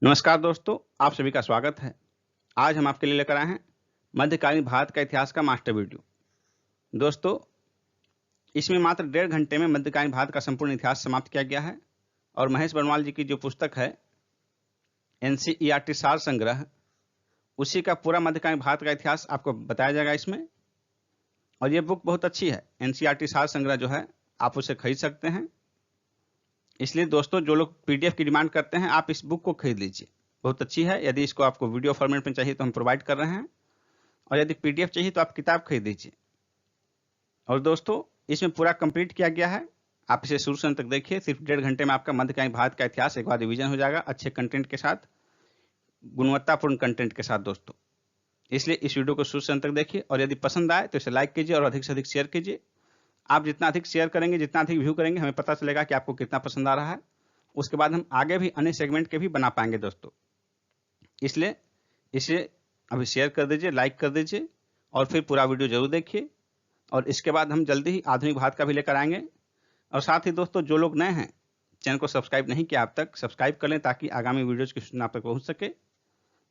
नमस्कार दोस्तों, आप सभी का स्वागत है। आज हम आपके लिए लेकर आए हैं मध्यकालीन भारत का इतिहास का मास्टर वीडियो। दोस्तों, इसमें मात्र 1.5 घंटे में मध्यकालीन भारत का संपूर्ण इतिहास समाप्त किया गया है और महेश बनवाल जी की जो पुस्तक है एनसीईआरटी सार संग्रह, उसी का पूरा मध्यकालीन भारत का इतिहास आपको बताया जाएगा इसमें। और ये बुक बहुत अच्छी है। एनसीईआरटी सार संग्रह जो है, आप उसे खरीद सकते हैं। इसलिए दोस्तों, जो लोग पीडीएफ की डिमांड करते हैं, आप इस बुक को खरीद लीजिए, बहुत अच्छी है। यदि इसको आपको वीडियो फॉर्मेट में चाहिए तो हम प्रोवाइड कर रहे हैं, और यदि पीडीएफ चाहिए तो आप किताब खरीद लीजिए। और दोस्तों, इसमें पूरा कंप्लीट किया गया है, आप इसे शुरू से अंत तक देखिए। सिर्फ 1.5 घंटे में आपका मध्यकालीन भारत का इतिहास एक बार रिवीजन हो जाएगा, अच्छे कंटेंट के साथ, गुणवत्तापूर्ण कंटेंट के साथ दोस्तों। इसलिए इस वीडियो को शुरू से अंत तक देखिए, और यदि पसंद आए तो इसे लाइक कीजिए और अधिक से अधिक शेयर कीजिए। आप जितना अधिक शेयर करेंगे, जितना अधिक व्यू करेंगे, हमें पता चलेगा कि आपको कितना पसंद आ रहा है। उसके बाद हम आगे भी अन्य सेगमेंट के भी बना पाएंगे दोस्तों। इसलिए इसे अभी शेयर कर दीजिए, लाइक कर दीजिए, और फिर पूरा वीडियो जरूर देखिए। और इसके बाद हम जल्दी ही आधुनिक भारत का भी लेकर आएंगे। और साथ ही दोस्तों, जो लोग नए हैं, चैनल को सब्सक्राइब नहीं किया अब तक, सब्सक्राइब कर लें ताकि आगामी वीडियोज की सूचना आप तक पहुंच सके।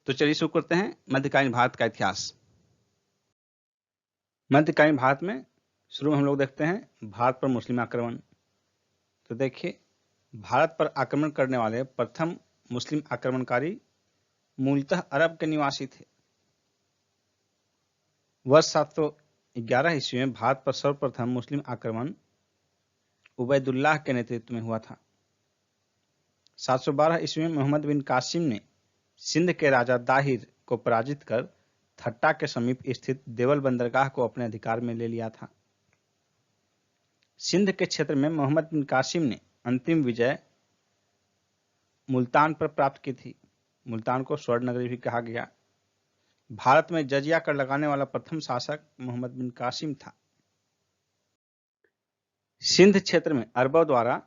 तो चलिए शुरू करते हैं मध्यकालीन भारत का इतिहास। मध्यकालीन भारत में शुरू में हम लोग देखते हैं भारत पर मुस्लिम आक्रमण। तो देखिए, भारत पर आक्रमण करने वाले प्रथम मुस्लिम आक्रमणकारी मूलतः अरब के निवासी थे। वर्ष 711 ईस्वी में भारत पर सर्वप्रथम मुस्लिम आक्रमण उबैदुल्लाह के नेतृत्व में हुआ था। 712 ईस्वी में मोहम्मद बिन कासिम ने सिंध के राजा दाहिर को पराजित कर थट्टा के समीप स्थित देवल बंदरगाह को अपने अधिकार में ले लिया था। सिंध के क्षेत्र में मोहम्मद बिन कासिम ने अंतिम विजय मुल्तान पर प्राप्त की थी। मुल्तान को स्वर्ण नगरी भी कहा गया। भारत में जजिया कर लगाने वाला प्रथम शासक मोहम्मद बिन कासिम था। सिंध क्षेत्र में अरबों द्वारा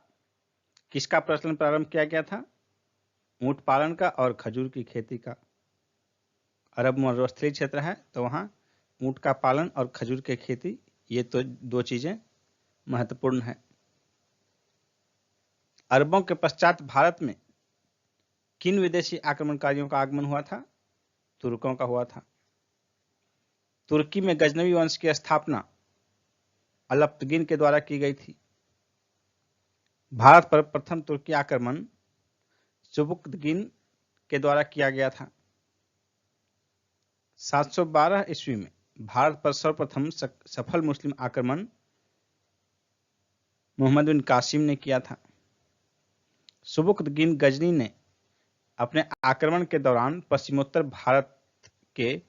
किसका प्रचलन प्रारंभ किया गया था? ऊंट पालन का और खजूर की खेती का। अरब मरुस्थलीय क्षेत्र है तो वहां ऊंट का पालन और खजूर की खेती, ये तो दो चीजें महत्वपूर्ण है। अरबों के पश्चात भारत में किन विदेशी आक्रमणकारियों का आगमन हुआ था? तुर्कों का हुआ था। तुर्की में गजनवी वंश की स्थापना अलप्तगिन के द्वारा की गई थी। भारत पर प्रथम तुर्की आक्रमण सुबुक्तगिन के द्वारा किया गया था। 712 ईस्वी में भारत पर सर्वप्रथम सफल मुस्लिम आक्रमण मोहम्मद बिन कासिम ने किया था। सुबुक्तगिन गजनी ने अपने आक्रमण के दौरान पश्चिमोत्तर भारत के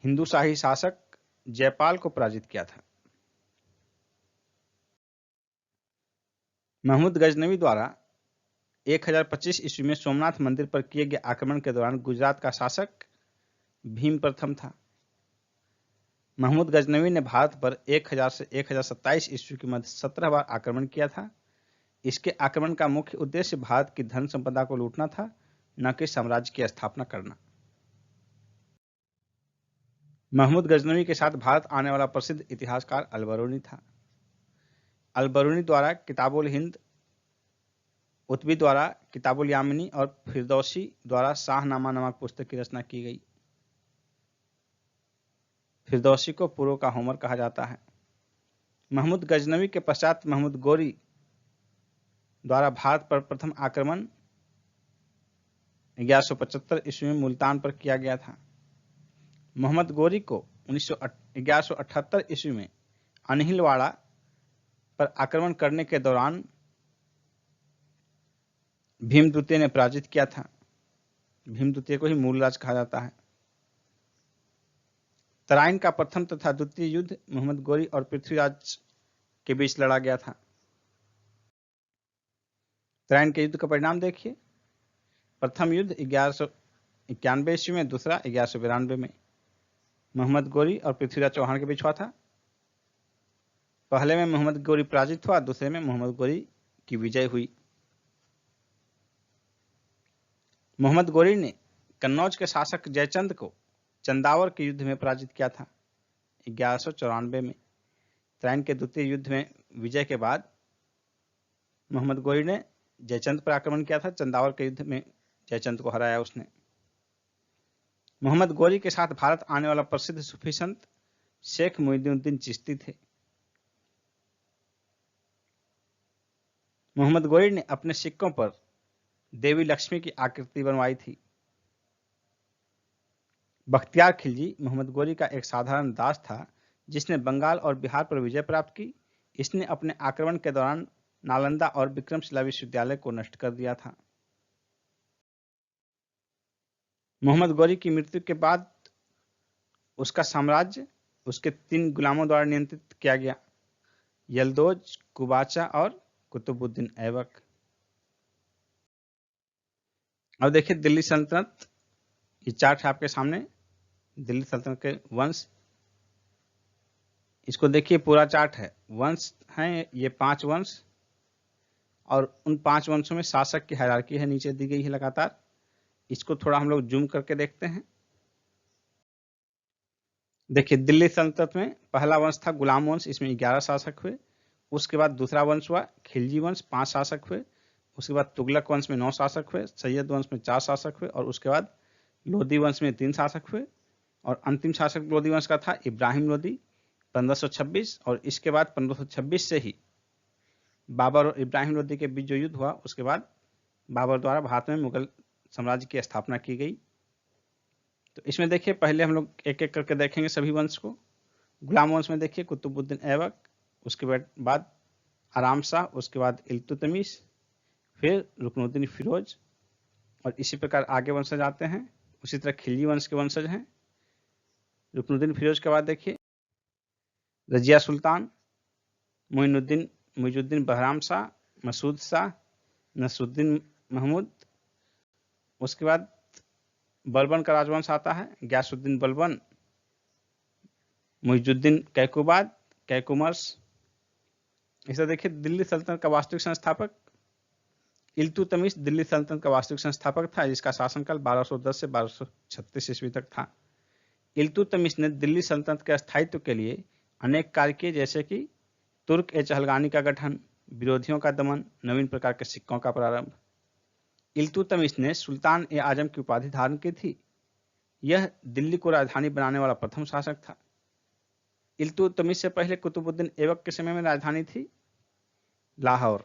हिंदू शाही शासक जयपाल को पराजित किया था। महमूद गजनवी द्वारा 1025 ईस्वी में सोमनाथ मंदिर पर किए गए आक्रमण के दौरान गुजरात का शासक भीम प्रथम था। महमूद गजनवी ने भारत पर 1000 से 1027 ईस्वी के मध्य 17 बार आक्रमण किया था। इसके आक्रमण का मुख्य उद्देश्य भारत की धन संपदा को लूटना था, न कि साम्राज्य की स्थापना करना। महमूद गजनवी के साथ भारत आने वाला प्रसिद्ध इतिहासकार अल-बरूनी था। अल-बरूनी द्वारा किताबुल हिंद, उत्बी द्वारा किताबुल यामिनी और फिरदौसी द्वारा शाहनामा नामक पुस्तक की रचना की गई। फिरदौसी को पूर्व का होमर कहा जाता है। महमूद गजनवी के पश्चात महमूद गोरी द्वारा भारत पर प्रथम आक्रमण 1175 ईस्वी में मुल्तान पर किया गया था। मोहम्मद गोरी को 1178 ईस्वी में अनहिलवाड़ा पर आक्रमण करने के दौरान भीम द्वितीय ने पराजित किया था। भीम द्वितीय को ही मूलराज कहा जाता है। तराइन का प्रथम तथा द्वितीय युद्ध मोहम्मद गोरी और पृथ्वीराज के बीच लड़ा गया था। तराइन के युद्ध का परिणाम देखिए। प्रथम युद्ध 1191 ईस्वी में, दूसरा 1192 में मोहम्मद गोरी और पृथ्वीराज चौहान के बीच हुआ था। पहले में मोहम्मद गोरी पराजित हुआ, दूसरे में मोहम्मद गोरी की विजय हुई। मोहम्मद गोरी ने कन्नौज के शासक जयचंद को चंदावर के युद्ध में पराजित किया था 1194 में। तराइन के द्वितीय युद्ध में विजय के बाद मोहम्मद गोरी ने जयचंद पर आक्रमण किया था। चंदावर के युद्ध में जयचंद को हराया उसने। मोहम्मद गौरी के साथ भारत आने वाला प्रसिद्ध सूफी संत शेख मोइनुद्दीन चिश्ती थे। मोहम्मद गौरी ने अपने सिक्कों पर देवी लक्ष्मी की आकृति बनवाई थी। बख्तियार खिलजी मोहम्मद गौरी का एक साधारण दास था जिसने बंगाल और बिहार पर विजय प्राप्त की। इसने अपने आक्रमण के दौरान नालंदा और विक्रमशिला विश्वविद्यालय को नष्ट कर दिया था। मोहम्मद गौरी की मृत्यु के बाद उसका साम्राज्य उसके 3 गुलामों द्वारा नियंत्रित किया गया, यल्दोज, कुबाचा और कुतुबुद्दीन ऐबक। अब देखिए दिल्ली सल्तनत, ये चार्ट है आपके सामने, दिल्ली सल्तनत के वंश। इसको देखिए पूरा चार्ट है, वंश हैं ये 5 वंश और उन 5 वंशों में शासक की हायरार्की है, नीचे दी गई है लगातार। इसको थोड़ा हम लोग जूम करके देखते हैं। देखिए दिल्ली सल्तनत में पहला वंश था गुलाम वंश, इसमें 11 शासक हुए। उसके बाद दूसरा वंश हुआ खिलजी वंश, 5 शासक हुए। उसके बाद तुगलक वंश में 9 शासक हुए, सैयद वंश में 4 शासक हुए और उसके बाद लोधी वंश में 3 शासक हुए। और अंतिम शासक लोधी वंश का था इब्राहिम लोधी 1526, और इसके बाद 1526 से ही बाबर और इब्राहिम लोधी के बीच जो युद्ध हुआ, उसके बाद बाबर द्वारा भारत में मुगल साम्राज्य की स्थापना की गई। तो इसमें देखिए पहले हम लोग एक एक करके देखेंगे सभी वंश को। गुलाम वंश में देखिए कुतुबुद्दीन ऐबक, उसके बाद आराम शाह, उसके बाद इल्तुतमिश, फिर रुकनुद्दीन फिरोज, और इसी प्रकार आगे वंशज आते हैं। उसी तरह खिलजी वंश के वंशज हैं। रुकनुद्दीन फिरोज के बाद देखिए रजिया सुल्तान, मुइजुद्दीन बहराम शाह, मसूद शाह, नसरुद्दीन महमूद। उसके बाद बलबन का राजवंश आता है, गयासुद्दीन बलबन, मुइजुद्दीन कैकुबाद, कैकुमर्स। इसे देखिए दिल्ली सल्तनत का वास्तविक संस्थापक इल्तुतमिश दिल्ली सल्तनत का वास्तविक संस्थापक था, जिसका शासनकाल 1210 से 1236 ईस्वी तक था। इल्तुतमिश ने दिल्ली सल्तनत के स्थायित्व के लिए अनेक कार्य किए, जैसे कि तुर्क ए चहलगानी का गठन, विरोधियों का दमन, नवीन प्रकार के सिक्कों का प्रारंभ। इल्तुतमिश ने सुल्तान ए आजम की उपाधि धारण की थी। यह दिल्ली को राजधानी बनाने वाला प्रथम शासक था। इल्तुतमिश से पहले कुतुबुद्दीन ऐबक के समय में राजधानी थी लाहौर।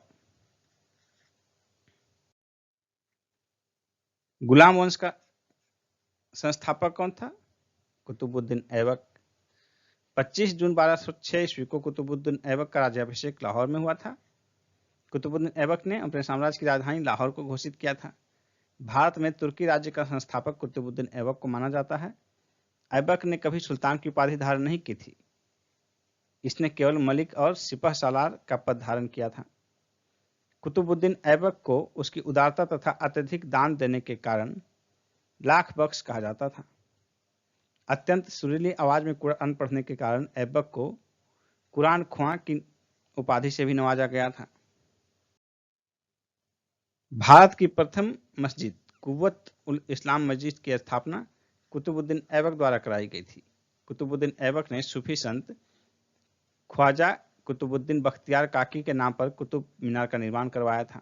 गुलाम वंश का संस्थापक कौन था? कुतुबुद्दीन ऐबक। 25 जून 1206 ईस्वी को कुतुबुद्दीन ऐबक का राज्याभिषेक लाहौर में हुआ था। कुतुबुद्दीन ऐबक ने अपने साम्राज्य की राजधानी लाहौर को घोषित किया था। भारत में तुर्की राज्य का संस्थापक कुतुबुद्दीन ऐबक को माना जाता है। ऐबक ने कभी सुल्तान की उपाधि धारण नहीं की थी। इसने केवल मलिक और सिपह सालार का पद धारण किया था। कुतुबुद्दीन ऐबक को उसकी उदारता तथा अत्यधिक दान देने के कारण लाख बख्श कहा जाता था। अत्यंत सुरीली आवाज में कुरान पढ़ने के कारण ऐबक को कुरान ख्वां की उपाधि से भी नवाजा गया था। भारत की प्रथम मस्जिद कुव्वत उल इस्लाम मस्जिद की स्थापना कुतुबुद्दीन ऐबक द्वारा कराई गई थी। कुतुबुद्दीन ऐबक ने सूफी संत ख्वाजा कुतुबुद्दीन बख्तियार काकी के नाम पर कुतुब मीनार का निर्माण करवाया था।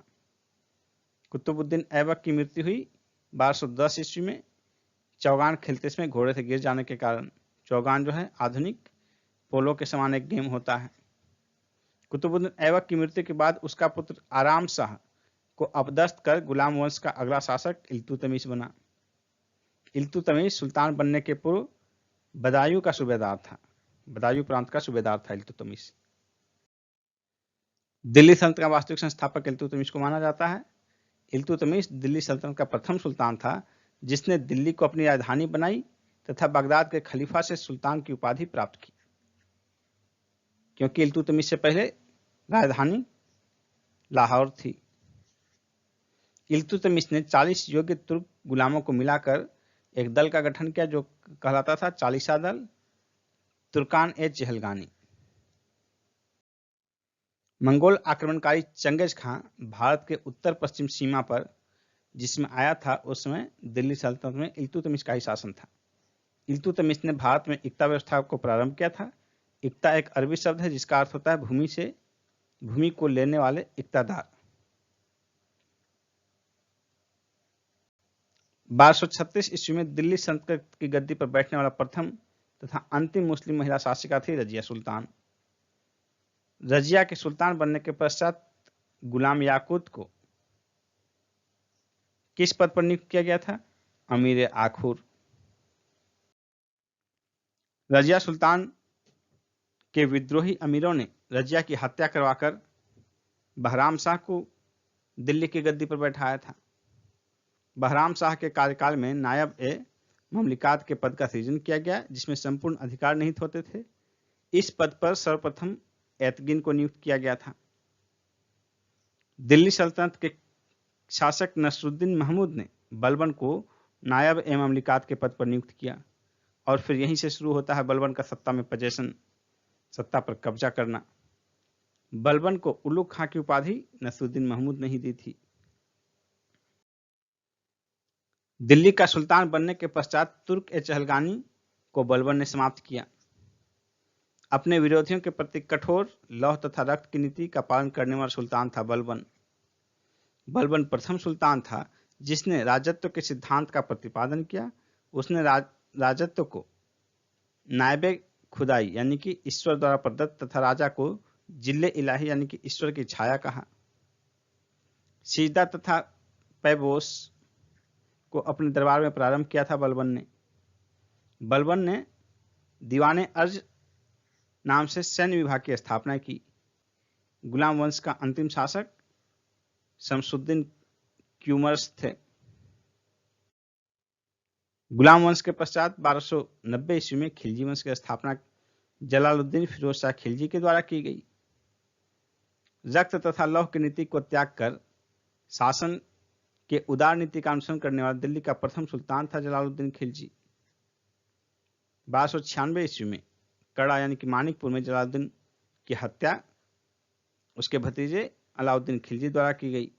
कुतुबुद्दीन ऐबक की मृत्यु हुई 1210 ईस्वी में चौगान खेलते समय घोड़े से गिर जाने के कारण। चौगान जो है आधुनिक पोलो के समान एक गेम होता है। कुतुबुद्दीन ऐबक की मृत्यु के बाद उसका पुत्र आराम शाह को अपदस्थ कर गुलाम वंश का अगला शासक इल्तुतमिश बना। इल्तुतमिश सुल्तान बनने के पूर्व बदायूं का सूबेदार था। बदायूं प्रांत का सूबेदार था इल्तुतमिश। दिल्ली सल्तनत का वास्तविक संस्थापक इल्तुतमिश को माना जाता है। इल्तुतमिश दिल्ली सल्तनत का प्रथम सुल्तान था जिसने दिल्ली को अपनी राजधानी बनाई तथा बगदाद के खलीफा से सुल्तान की उपाधि प्राप्त की, क्योंकि इल्तुतमिश से पहले राजधानी लाहौर थी। इल्तुतमिश ने 40 योग्य तुर्क गुलामों को मिलाकर एक दल का गठन किया जो कहलाता था चालीसा दल तुर्कान ए चहलगानी। मंगोल आक्रमणकारी चंगेज खां भारत के उत्तर पश्चिम सीमा पर जिसमें आया था, उस समय दिल्ली सल्तनत में इल्तुतमिश का ही शासन था। इल्तुतमिश ने भारत में इक्ता व्यवस्था को प्रारंभ किया था। इक्ता एक अरबी शब्द है जिसका अर्थ होता है भूमि को लेने वाले इक्तादार। 1236 ईस्वी में दिल्ली सल्तनत की गद्दी पर बैठने वाला प्रथम तथा अंतिम मुस्लिम महिला शासिका थी रजिया सुल्तान। रजिया के सुल्तान बनने के पश्चात गुलाम याकूत को किस पद पर नियुक्त किया गया था? अमीर आखुर। रजिया सुल्तान के विद्रोही अमीरों ने रजिया की हत्या करवाकर बहराम शाह को दिल्ली की गद्दी पर बैठाया था। बहराम शाह के कार्यकाल में नायब ए ममलिकात के पद का सृजन किया गया, जिसमें संपूर्ण अधिकार निहित होते थे। इस पद पर सर्वप्रथम एतगिन को नियुक्त किया गया था। दिल्ली सल्तनत के शासक नसरुद्दीन महमूद ने बलबन को नायब ए ममलिकात के पद पर नियुक्त किया और फिर यहीं से शुरू होता है बलबन का सत्ता में पोजीशन, सत्ता पर कब्जा करना। बलबन को उलुग खां की उपाधि नसरुद्दीन महमूद ने ही दी थी। दिल्ली का सुल्तान बनने के पश्चात तुर्क ए चहलगानी को बलबन ने समाप्त किया। अपने विरोधियों के प्रति कठोर लौह तथा रक्त की नीति का पालन करने वाला सुल्तान था बलबन। बलबन प्रथम सुल्तान था जिसने राजत्व के सिद्धांत का प्रतिपादन किया। उसने राजत्व को नायबे खुदाई यानी कि ईश्वर द्वारा प्रदत्त तथा राजा को जिल्ले इलाही यानी कि ईश्वर की छाया कहा। सिजदा तथा पैबोस को अपने दरबार में प्रारंभ किया था बलबन ने। बलबन ने दीवाने अर्ज नाम से सैन्य विभाग की स्थापना की। गुलाम वंश का अंतिम शासक शमसुद्दीन क्यूमर्स थे। गुलाम वंश के पश्चात 1290 ईस्वी में खिलजी वंश की स्थापना जलालुद्दीन फिरोज शाह खिलजी के द्वारा की गई। रक्त तथा लौह की नीति को त्याग कर शासन के उदार नीति का अनुसरण करने वाला दिल्ली का प्रथम सुल्तान था जलालुद्दीन खिलजी। 1296 ईस्वी में कड़ा यानी कि मानिकपुर में जलालुद्दीन की हत्या उसके भतीजे अलाउद्दीन खिलजी द्वारा की गई।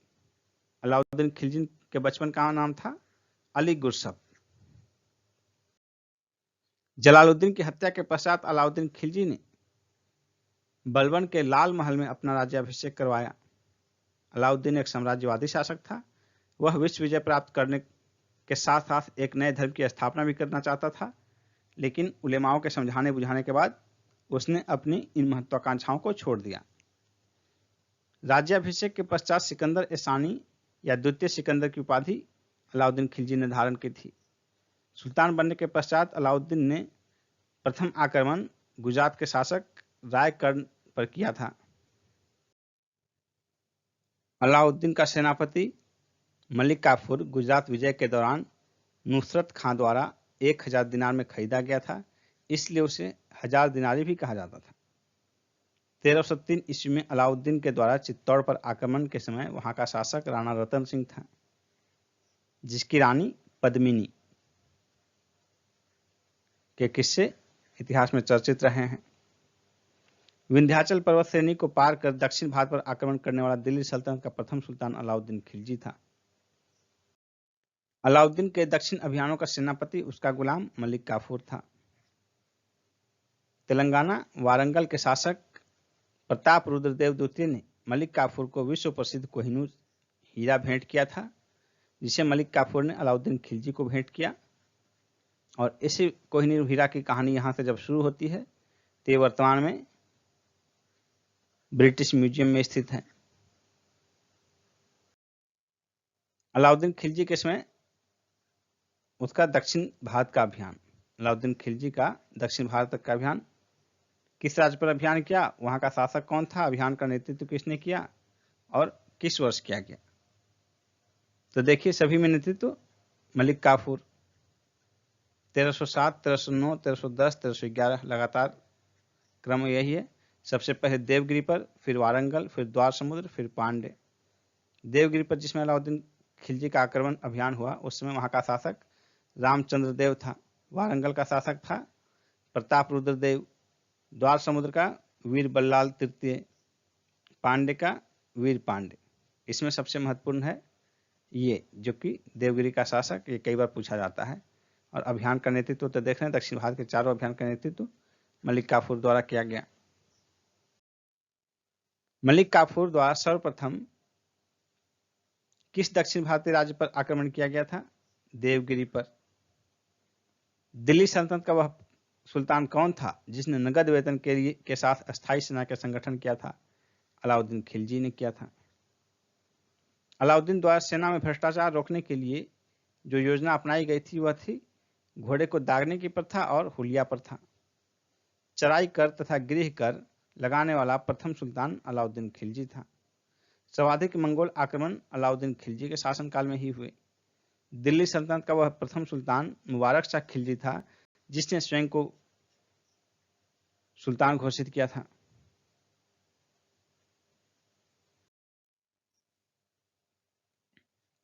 अलाउद्दीन खिलजी के बचपन का नाम था अली गुरसब। जलालुद्दीन की हत्या के पश्चात अलाउद्दीन खिलजी ने बलबन के लाल महल में अपना राज्याभिषेक करवाया। अलाउद्दीन एक साम्राज्यवादी शासक था। वह विश्व विजय प्राप्त करने के साथ साथ एक नए धर्म की स्थापना भी करना चाहता था, लेकिन उलेमाओं के समझाने बुझाने के बाद उसने अपनी इन महत्वाकांक्षाओं को छोड़ दिया। राज्याभिषेक के पश्चात सिकंदर ए सानी या द्वितीय सिकंदर की उपाधि अलाउद्दीन खिलजी ने धारण की थी। सुल्तान बनने के पश्चात अलाउद्दीन ने प्रथम आक्रमण गुजरात के शासक रायकर्ण पर किया था। अलाउद्दीन का सेनापति मलिक काफूर गुजरात विजय के दौरान नुसरत खां द्वारा 1000 दिनार में खरीदा गया था, इसलिए उसे 1000 दिनारी भी कहा जाता था। 1303 ईस्वी में अलाउद्दीन के द्वारा चित्तौड़ पर आक्रमण के समय वहां का शासक राणा रतन सिंह था, जिसकी रानी पद्मिनी के किस्से इतिहास में चर्चित रहे हैं। विंध्याचल पर्वत श्रेणी को पार कर दक्षिण भारत पर आक्रमण करने वाला दिल्ली सल्तनत का प्रथम सुल्तान अलाउद्दीन खिलजी था। अलाउद्दीन के दक्षिण अभियानों का सेनापति उसका गुलाम मलिक काफूर था। तेलंगाना वारंगल के शासक प्रताप रुद्रदेव द्वितीय ने मलिक काफूर को विश्व प्रसिद्ध कोहिनूर हीरा भेंट किया था, जिसे मलिक काफूर ने अलाउद्दीन खिलजी को भेंट किया। और इसी कोहिनूर हीरा की कहानी यहाँ से जब शुरू होती है तो ये वर्तमान में ब्रिटिश म्यूजियम में स्थित है। अलाउद्दीन खिलजी के समय उसका दक्षिण भारत का अभियान, अलाउद्दीन खिलजी का दक्षिण भारत तक का अभियान किस राज्य पर अभियान किया, वहां का शासक कौन था, अभियान का नेतृत्व किसने किया और किस वर्ष किया गया। तो देखिए सभी में नेतृत्व मलिक काफूर। 1307, 1309, 1310, 1311 लगातार क्रम यही है। सबसे पहले देवगिरी पर, फिर वारंगल, फिर द्वार समुद्र, फिर पांडे। देवगिरी पर जिसमें अलाउद्दीन खिलजी का आक्रमण अभियान हुआ उस समय वहां का शासक रामचंद्र देव था। वारंगल का शासक था प्रताप रुद्र देव। द्वार समुद्र का वीर बल्लाल तृतीय। पांडे का वीर पांडे। इसमें सबसे महत्वपूर्ण है ये जो कि देवगिरी का शासक, ये कई बार पूछा जाता है। और अभियान का नेतृत्व तो देख रहे हैं, दक्षिण भारत के चारों अभियान का नेतृत्व मलिक काफूर द्वारा किया गया। मलिक काफूर द्वारा सर्वप्रथम किस दक्षिण भारतीय राज्य पर आक्रमण किया गया था? देवगिरी पर। दिल्ली सल्तनत का वह सुल्तान कौन था जिसने नगद वेतन के साथ अस्थायी सेना का संगठन किया था? अलाउद्दीन खिलजी ने किया था। अलाउद्दीन द्वारा सेना में भ्रष्टाचार रोकने के लिए जो योजना अपनाई गई थी वह थी घोड़े को दागने की प्रथा और हुलिया प्रथा। चराई कर तथा गृह कर लगाने वाला प्रथम सुल्तान अलाउद्दीन खिलजी था। सर्वाधिक मंगोल आक्रमण अलाउद्दीन खिलजी के शासनकाल में ही हुए। दिल्ली सल्तनत का वह प्रथम सुल्तान मुबारक शाह खिलजी था जिसने स्वयं को सुल्तान घोषित किया था।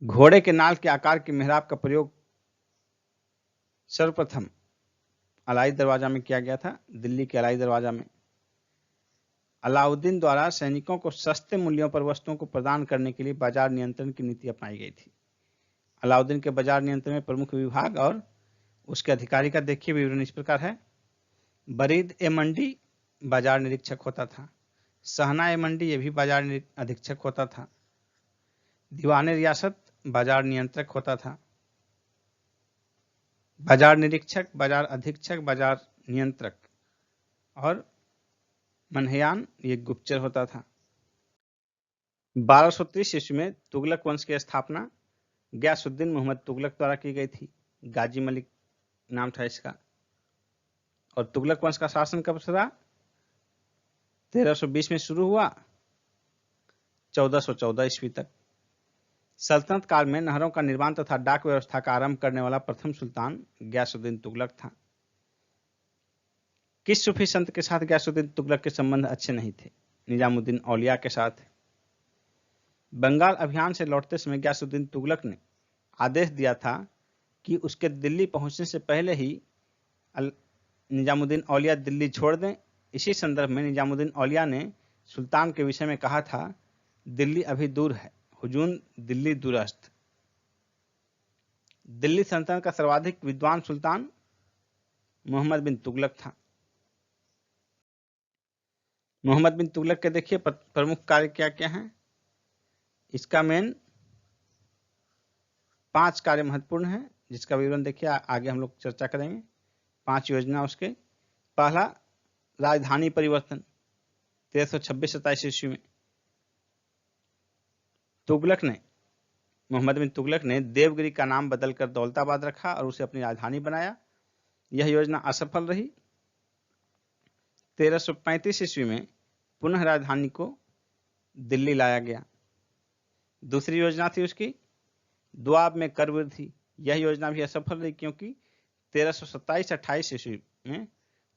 घोड़े के नाल के आकार के मेहराब का प्रयोग सर्वप्रथम अलाई दरवाजा में किया गया था। दिल्ली के अलाई दरवाजा में अलाउद्दीन द्वारा सैनिकों को सस्ते मूल्यों पर वस्तुओं को प्रदान करने के लिए बाजार नियंत्रण की नीति अपनाई गई थी। अलाउद्दीन के बाजार नियंत्रण में प्रमुख विभाग और उसके अधिकारी का देखिए विवरण इस प्रकार है। बरीद ए मंडी बाजार निरीक्षक होता था। सहना ए मंडी ये भी बाजार अधीक्षक होता था। दीवान रियासत बाजार नियंत्रक होता था। बाजार निरीक्षक, बाजार अधीक्षक, बाजार नियंत्रक और मनहयान ये गुप्तचर होता था। 1230 ईस्वी में तुगलक वंश की स्थापना गयासुद्दीन मोहम्मद तुगलक द्वारा की गई थी। गाजी मलिक नाम था इसका। और तुगलक वंश का शासन कब से रहा? 1320 में शुरू हुआ, 1414 ईस्वी तक। सल्तनत काल में नहरों का निर्माण तथा डाक व्यवस्था का आरंभ करने वाला प्रथम सुल्तान गयासुद्दीन तुगलक था। किस सूफी संत के साथ गयासुद्दीन तुगलक के संबंध अच्छे नहीं थे? निजामुद्दीन औलिया के साथ। बंगाल अभियान से लौटते समय गयासुद्दीन तुगलक ने आदेश दिया था कि उसके दिल्ली पहुंचने से पहले ही निजामुद्दीन औलिया दिल्ली छोड़ दें। इसी संदर्भ में निजामुद्दीन औलिया ने सुल्तान के विषय में कहा था, दिल्ली अभी दूर है, हुजून दिल्ली दूरस्थ। दिल्ली सल्तनत का सर्वाधिक विद्वान सुल्तान मोहम्मद बिन तुगलक था। मोहम्मद बिन तुगलक के देखिए प्रमुख कार्य क्या क्या हैं। इसका मेन 5 कार्य महत्वपूर्ण है जिसका विवरण देखिए आगे हम लोग चर्चा करेंगे। 5 योजना उसके। पहला, राजधानी परिवर्तन 1326-27 ईस्वी में मोहम्मद बिन तुगलक ने देवगिरी का नाम बदलकर दौलताबाद रखा और उसे अपनी राजधानी बनाया। यह योजना असफल रही। 1335 ईस्वी में पुनः राजधानी को दिल्ली लाया गया। दूसरी योजना थी उसकी दुआब में कर वृद्धि। यह योजना भी असफल रही क्योंकि 1327-28 ईस्वी में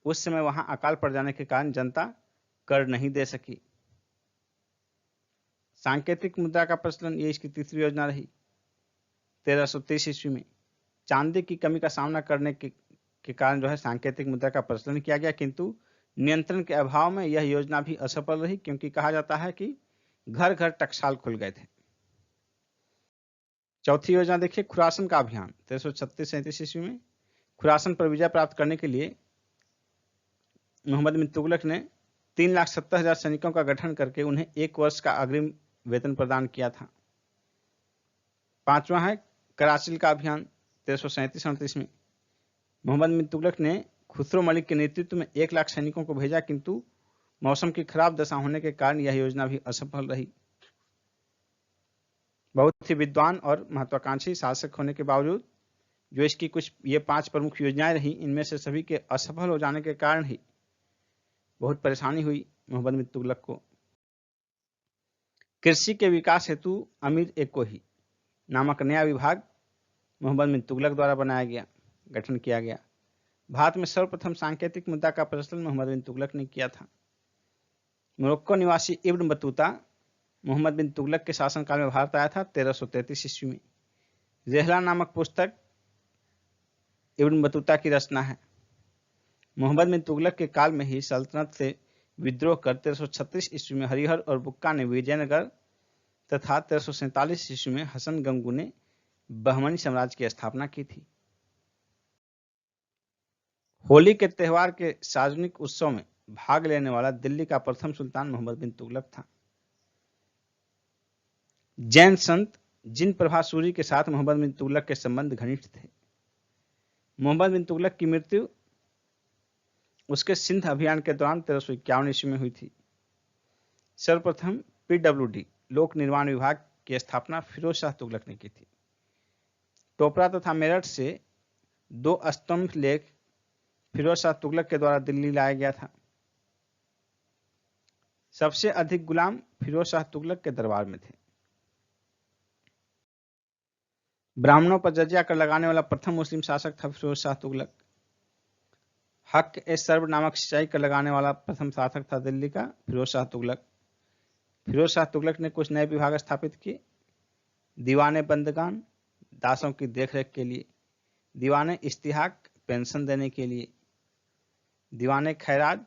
उस समय वहां अकाल पड़ जाने के कारण जनता कर नहीं दे सकी। सांकेतिक मुद्रा का प्रचलन, ये इसकी तीसरी योजना रही। 1330 ईस्वी में चांदी की कमी का सामना करने के कारण जो है सांकेतिक मुद्रा का प्रचलन किया गया, किंतु नियंत्रण के अभाव में यह योजना भी असफल रही क्योंकि कहा जाता है कि घर घर टकसाल खुल गए थे। चौथी योजना देखिए खुरासन का अभियान 1336-37 ईस्वी में खुरासन पर विजय प्राप्त करने के लिए मोहम्मद बिन तुगलक ने 3,70,000 सैनिकों का गठन करके उन्हें 1 वर्ष का अग्रिम वेतन प्रदान किया था। 5वां है कराचिल का अभियान 1337-38 में मोहम्मद बिन तुगलक ने खुसरो मलिक के नेतृत्व में 1 लाख सैनिकों को भेजा, किंतु मौसम की खराब दशा होने के कारण यह योजना भी असफल रही। बहुत ही विद्वान और महत्वाकांक्षी शासक होने के बावजूद जो इसकी कुछ ये 5 प्रमुख योजनाएं रही, इनमें से सभी के असफल हो जाने के कारण ही बहुत परेशानी हुई मोहम्मद बिन तुगलक को। कृषि के विकास हेतु अमीर ए कोही नामक नया विभाग मोहम्मद बिन तुगलक द्वारा बनाया गया, गठन किया गया। भारत में सर्वप्रथम सांकेतिक मुद्रा का प्रचलन मोहम्मद बिन तुगलक ने किया था। मोरक्को निवासी इब्न बतूता मोहम्मद बिन तुगलक के शासनकाल में भारत आया था 1333 ईस्वी में। रेहला नामक पुस्तक इब्न बतूता की रचना है। मोहम्मद बिन तुगलक के काल में ही सल्तनत से विद्रोह कर 1336 ईस्वी में हरिहर और बुक्का ने विजयनगर तथा 1347 ईस्वी में हसन गंगू ने बहमनी साम्राज्य की स्थापना की थी। होली के त्यौहार के सार्वजनिक उत्सव में भाग लेने वाला दिल्ली का प्रथम सुल्तान मोहम्मद बिन तुगलक था। जैन संत जिन प्रभासूरी के साथ मोहम्मद बिन तुगलक के संबंध घनिष्ठ थे। मोहम्मद बिन तुगलक की मृत्यु उसके सिंध अभियान के दौरान 1351 ईस्वी में हुई थी। सर्वप्रथम PWD लोक निर्माण विभाग की स्थापना फिरोज शाह तुगलक ने की थी। टोपरा तथा मेरठ से 2 स्तंभ लेख फिरोज शाह तुगलक के द्वारा दिल्ली लाया गया था। सबसे अधिक गुलाम फिरोज शाह तुगलक के दरबार में थे। ब्राह्मणों पर जजिया कर लगाने वाला प्रथम मुस्लिम शासक था फिरोज शाह तुगलक। हक ए सर्व नामक सिंचाई कर लगाने वाला प्रथम शासक था दिल्ली का फिरोज शाह तुगलक। फिरोज शाह तुगलक ने कुछ नए विभाग स्थापित किए। दीवाने बंदगान दासों की देखरेख के लिए, दीवाने इस्तिहाक पेंशन देने के लिए, दीवाने खैराज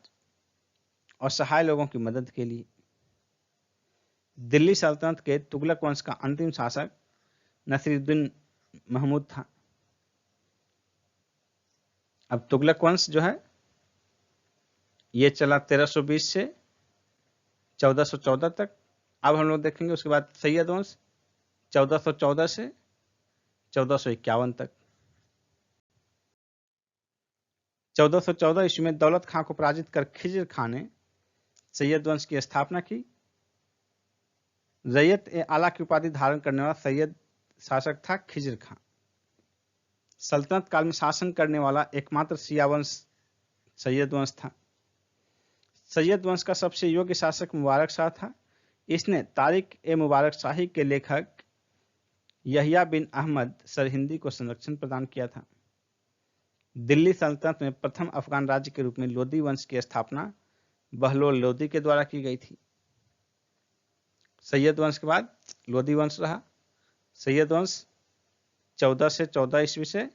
और सहाय लोगों की मदद के लिए। दिल्ली सल्तनत के तुगलक वंश का अंतिम शासक नसीरुद्दीन महमूद था। अब तुगलक वंश जो है ये चला 1320 से 1414 तक। अब हम लोग देखेंगे उसके बाद सैयद वंश 1414 से 1451 तक। 1414 ईस्वी में दौलत खां को पराजित कर खिज्र खां ने सैयद वंश की स्थापना की। रैयत ए आला की उपाधि धारण करने वाला सैयद शासक था खिज्र खां। सल्तनत काल में शासन करने वाला एकमात्र शिया वंश सैयद वंश था। सैयद वंश का सबसे योग्य शासक मुबारक शाह था। इसने तारिक ए मुबारक शाही के लेखक यहिया बिन अहमद सरहिंदी को संरक्षण प्रदान किया था। दिल्ली सल्तनत में प्रथम अफगान राज्य के रूप में लोदी वंश की स्थापना बहलोल लोदी के द्वारा की गई थी। सैयद वंश के बाद लोदी वंश रहा। सैयद वंश 14 से 14 ईस्वी से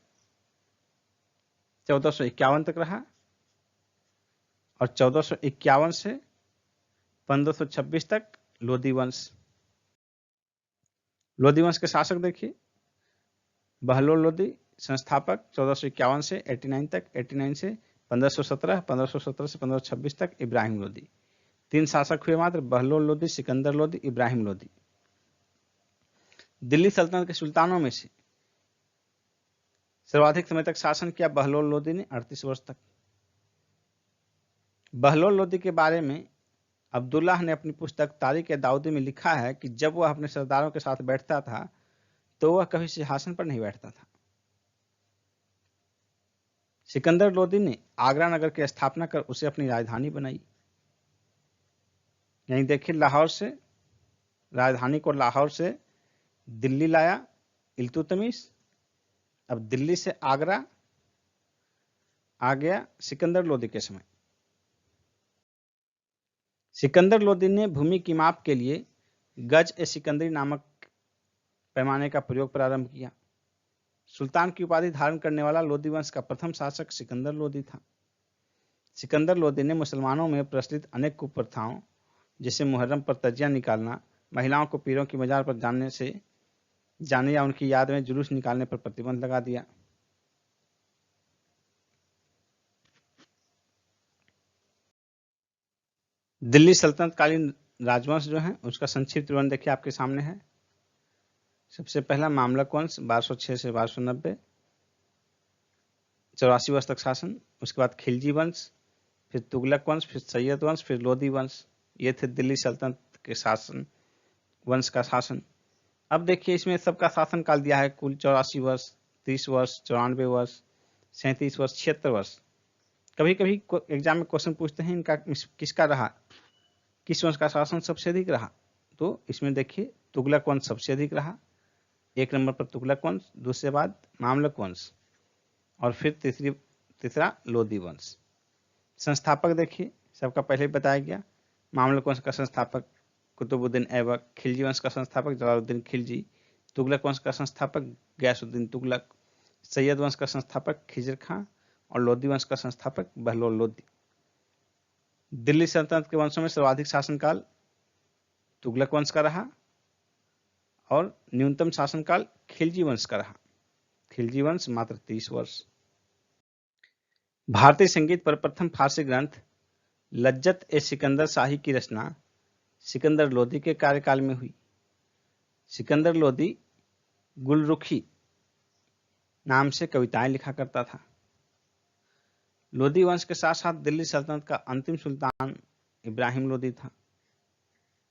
1451 तक रहा और 1451 से 1526 तक लोदी वंश। लोदी वंश के शासक देखिए, बहलोल लोदी संस्थापक 1451 से 89 तक, 89 से 1517, 1517 से 1526 तक इब्राहिम लोदी। 3 शासक हुए मात्र, बहलोल लोदी, सिकंदर लोदी, इब्राहिम लोदी। दिल्ली सल्तनत के सुल्तानों में से सर्वाधिक समय तक शासन किया बहलोल लोदी ने 38 वर्ष तक। बहलोल लोदी के बारे में अब्दुल्लाह ने अपनी पुस्तक तारीख ए दाऊदी में लिखा है कि जब वह अपने सरदारों के साथ बैठता था तो वह कभी सिंहासन पर नहीं बैठता था। सिकंदर लोदी ने आगरा नगर की स्थापना कर उसे अपनी राजधानी बनाई। यानी देखिए, लाहौर से राजधानी को लाहौर से दिल्ली लाया इल्तुतमिश। अब दिल्ली से आगरा आ गया सिकंदर लोदी के समय। सिकंदर लोदी ने भूमि की माप के लिए गज ए सिकंदरी नामक पैमाने का प्रयोग प्रारंभ किया। सुल्तान की उपाधि धारण करने वाला लोदी वंश का प्रथम शासक सिकंदर लोदी था। सिकंदर लोदी ने मुसलमानों में प्रचलित अनेक कुप्रथाओं जैसे मुहर्रम पर तजिया निकालना, महिलाओं को पीरों की मजार पर जाने या उनकी याद में जुलूस निकालने पर प्रतिबंध लगा दिया। दिल्ली सल्तनत कालीन राजवंश जो है उसका संक्षिप्त विवरण देखिए आपके सामने है। सबसे पहला मामलक वंश 1206 से 1290, 84 वर्ष तक शासन। उसके बाद खिलजी वंश, फिर तुगलक वंश, फिर सैयद वंश, फिर लोदी वंश। ये थे दिल्ली सल्तनत के शासन वंश का शासन। अब देखिए इसमें सबका शासन काल दिया है कुल 84 वर्ष, 30 वर्ष, 94 वर्ष, 37 वर्ष, 76 वर्ष। कभी कभी एग्जाम में क्वेश्चन पूछते हैं इनका किसका रहा, किस वंश का शासन सबसे अधिक रहा। तो इसमें देखिए तुगलक वंश सबसे अधिक रहा, 1 नंबर पर तुगलक वंश, दूसरे बाद मामलक वंश और फिर तीसरा लोदी वंश। संस्थापक देखिए सबका पहले ही बताया गया। मामलक वंश का संस्थापक कुतुबुद्दीन ऐबक, खिलजी वंश का संस्थापक जलालुद्दीन खिलजी, तुगलक वंश का संस्थापक गयासुद्दीन तुगलक, सैयद वंश का संस्थापक खिज्र खां और लोदी वंश का संस्थापक बहलोल लोदी। दिल्ली सल्तनत के वंशों में सर्वाधिक शासनकाल तुगलक वंश का रहा और न्यूनतम शासनकाल खिलजी वंश का रहा। खिलजी वंश मात्र 30 वर्ष। भारतीय संगीत पर प्रथम फारसी ग्रंथ लज्जत ए सिकंदर शाही की रचना सिकंदर लोदी के कार्यकाल में हुई। सिकंदर लोदी गुलरुखी नाम से कविताएं लिखा करता था। लोदी वंश के साथ साथ दिल्ली सल्तनत का अंतिम सुल्तान इब्राहिम लोदी था।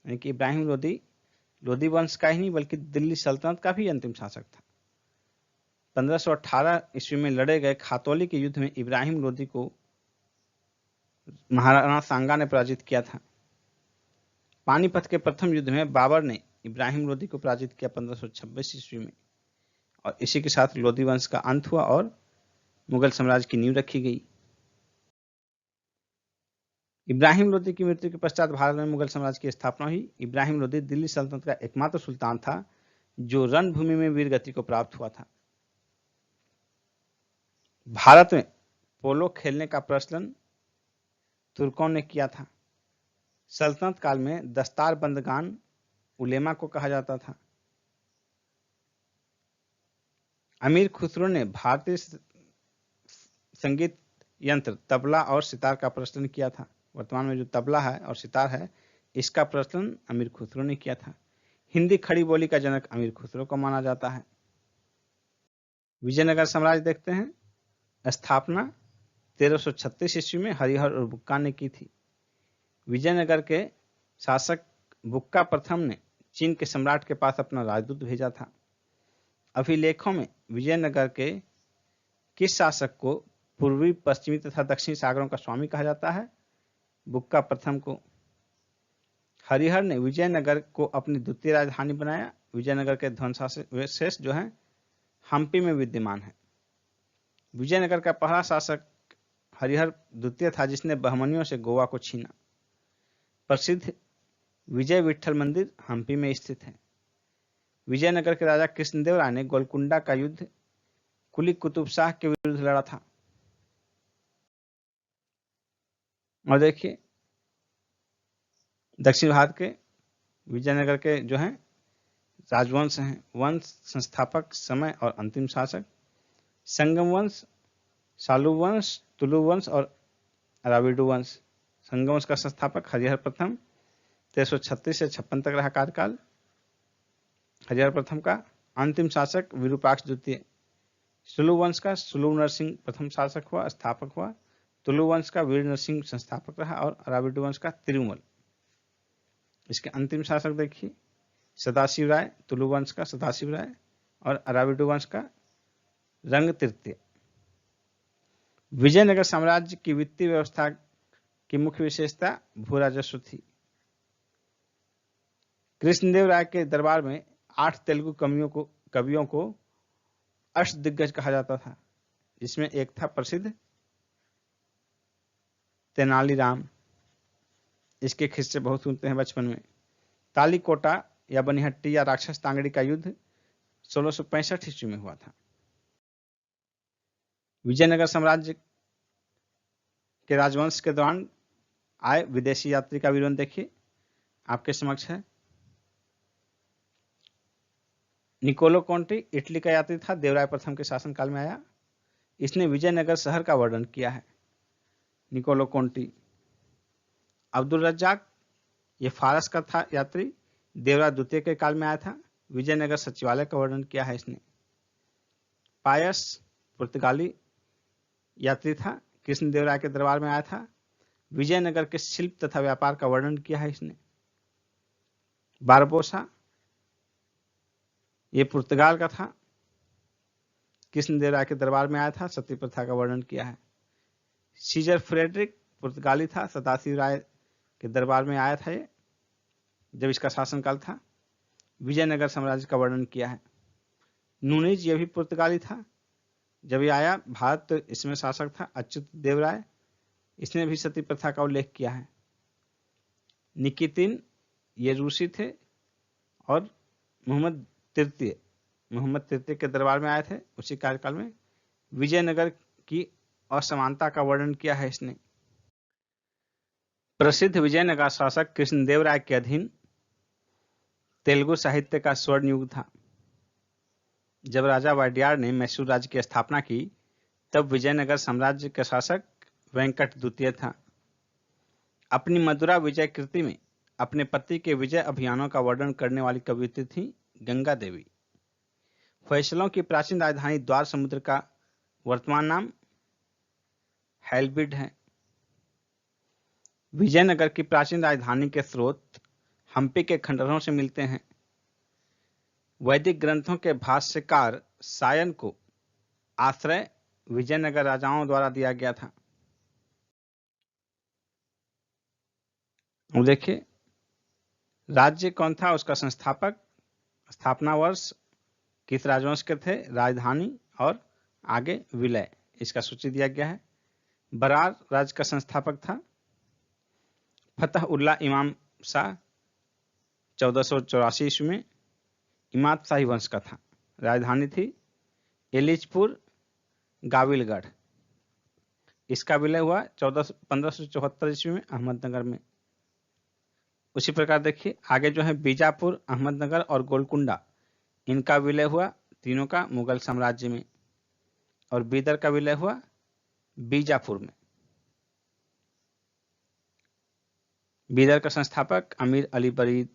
यानी कि इब्राहिम लोदी लोदी वंश का ही नहीं बल्कि दिल्ली सल्तनत का भी अंतिम शासक था। 1518 ईस्वी में लड़े गए खातौली के युद्ध में इब्राहिम लोदी को महाराणा सांगा ने पराजित किया था। पानीपत के प्रथम युद्ध में बाबर ने इब्राहिम लोदी को पराजित किया 1526 ईस्वी में, और इसी के साथ लोदी वंश का अंत हुआ और मुगल साम्राज्य की नींव रखी गई। इब्राहिम लोदी की मृत्यु के पश्चात भारत में मुगल साम्राज्य की स्थापना हुई। इब्राहिम लोदी दिल्ली सल्तनत का एकमात्र सुल्तान था जो रणभूमि में वीरगति को प्राप्त हुआ था। भारत में पोलो खेलने का प्रचलन तुर्कों ने किया था। सल्तनत काल में दस्तार बंदगान उलेमा को कहा जाता था। अमीर खुसरो ने भारतीय संगीत यंत्र तबला और सितार का प्रचलन किया था। वर्तमान में जो तबला है और सितार है, इसका प्रचलन अमीर खुसरो ने किया था। हिंदी खड़ी बोली का जनक अमीर खुसरो को माना जाता है। विजयनगर साम्राज्य देखते हैं। स्थापना 1336 ईस्वी में हरिहर और बुक्का ने की थी। विजयनगर के शासक बुक्का प्रथम ने चीन के सम्राट के पास अपना राजदूत भेजा था। अभिलेखों में विजयनगर के किस शासक को पूर्वी, पश्चिमी तथा दक्षिणी सागरों का स्वामी कहा जाता है? बुक्का प्रथम को। हरिहर ने विजयनगर को अपनी द्वितीय राजधानी बनाया। विजयनगर के ध्वंसावशेष जो है हम्पी में विद्यमान है। विजयनगर का पहला शासक हरिहर द्वितीय था जिसने बहमनियों से गोवा को छीना। प्रसिद्ध विजय विठल मंदिर हम्पी में स्थित है। विजयनगर के राजा कृष्णदेव राय ने गोलकुंडा का युद्ध कुली कुतुब शाह के विरुद्ध लड़ा था। और देखिए दक्षिण भारत के विजयनगर के जो हैं राजवंश हैं। वंश, संस्थापक, समय और अंतिम शासक। संगम वंश, सालू वंश, तुलु वंश और अराविडु वंश। संगम वंश का संस्थापक हरिहर प्रथम 1336 से 56 तक रहा कार्यकाल हरिहर प्रथम का। अंतिम शासक विरूपाक्ष द्वितीय। सुलु वंश का सुलु नरसिंह प्रथम शासक हुआ, स्थापक हुआ। तुलु वंश का वीर नरसिंह संस्थापक रहा और अराविडु वंश का तिरुमल। इसके अंतिम शासक देखिए सदाशिव राय, तुलु वंश का सदाशिव राय और अराविडु वंश का रंग तृतीय। विजयनगर साम्राज्य की वित्तीय व्यवस्था की मुख्य विशेषता भू राजस्व थी। कृष्णदेव राय के दरबार में 8 तेलुगु कवियों को अष्टदिग्गज कहा जाता था, जिसमें एक था प्रसिद्ध तेनालीराम। इसके किस्से बहुत सुनते हैं बचपन में। तालीकोटा या बनिहट्टी या राक्षस तांगड़ी का युद्ध 1665 ईस्वी में हुआ था। विजयनगर साम्राज्य के राजवंश के दौरान आए विदेशी यात्री का विवरण देखिए आपके समक्ष है। निकोलो कोंटी इटली का यात्री था, देवराय प्रथम के शासनकाल में आया। इसने विजयनगर शहर का वर्णन किया है। Niccolo Conti. अब्दुल रज्जाक, ये फारस का था यात्री, देवराय द्वितीय के काल में आया था। विजयनगर सचिवालय का वर्णन किया है इसने। पायस, पुर्तगाली यात्री था, कृष्णदेवराय के दरबार में आया था। विजयनगर के शिल्प तथा व्यापार का वर्णन किया है इसने। बारबोसा, ये पुर्तगाल का था, कृष्णदेवराय के दरबार में आया था, सती प्रथा का वर्णन किया है। सीजर फ्रेडरिक पुर्तगाली था, सदाशिव राय के दरबार में आया था ये जब इसका शासनकाल था। विजयनगर साम्राज्य का वर्णन किया है। नूनीज, ये भी पुर्तगाली था, जब ये आया भारत तो इसमें शासक था अच्युत देव राय, इसने भी सती प्रथा का उल्लेख किया है। निकितिन, ये रूसी थे और मोहम्मद तृतीय के दरबार में आए थे उसी कार्यकाल में। विजयनगर की असमानता का वर्णन किया है इसने। प्रसिद्ध विजयनगर शासक कृष्णदेव राय के अधीन तेलुगु साहित्य का स्वर्ण युग था। जब राजा वाडियार ने मैसूर राज्य की स्थापना की तब विजयनगर साम्राज्य के शासक वेंकट द्वितीय था। अपनी मधुरा विजय कृति में अपने पति के विजय अभियानों का वर्णन करने वाली कवयित्री थी गंगा देवी। फैसलों की प्राचीन राजधानी द्वार समुद्र का वर्तमान नाम हैलबिड है। विजयनगर की प्राचीन राजधानी के स्रोत हम्पी के खंडहरों से मिलते हैं। वैदिक ग्रंथों के भाष्यकार सायन को आश्रय विजयनगर राजाओं द्वारा दिया गया था। देखिए राज्य कौन था, उसका संस्थापक, स्थापना वर्ष, किस राजवंश के थे, राजधानी और आगे विलय, इसका सूची दिया गया है। बरार राज्य का संस्थापक था फतह उल्लाह इमाम शाह 1484 ईस्वी में, इमाद शाही वंश का था। राजधानी थी एलिचपुर गाविलगढ़। इसका विलय हुआ 1574 ईस्वी में अहमदनगर में। उसी प्रकार देखिए आगे जो है बीजापुर, अहमदनगर और गोलकुंडा, इनका विलय हुआ तीनों का मुगल साम्राज्य में। और बीदर का विलय हुआ बीजापुर में। बीदर का संस्थापक अमीर अली बरीद,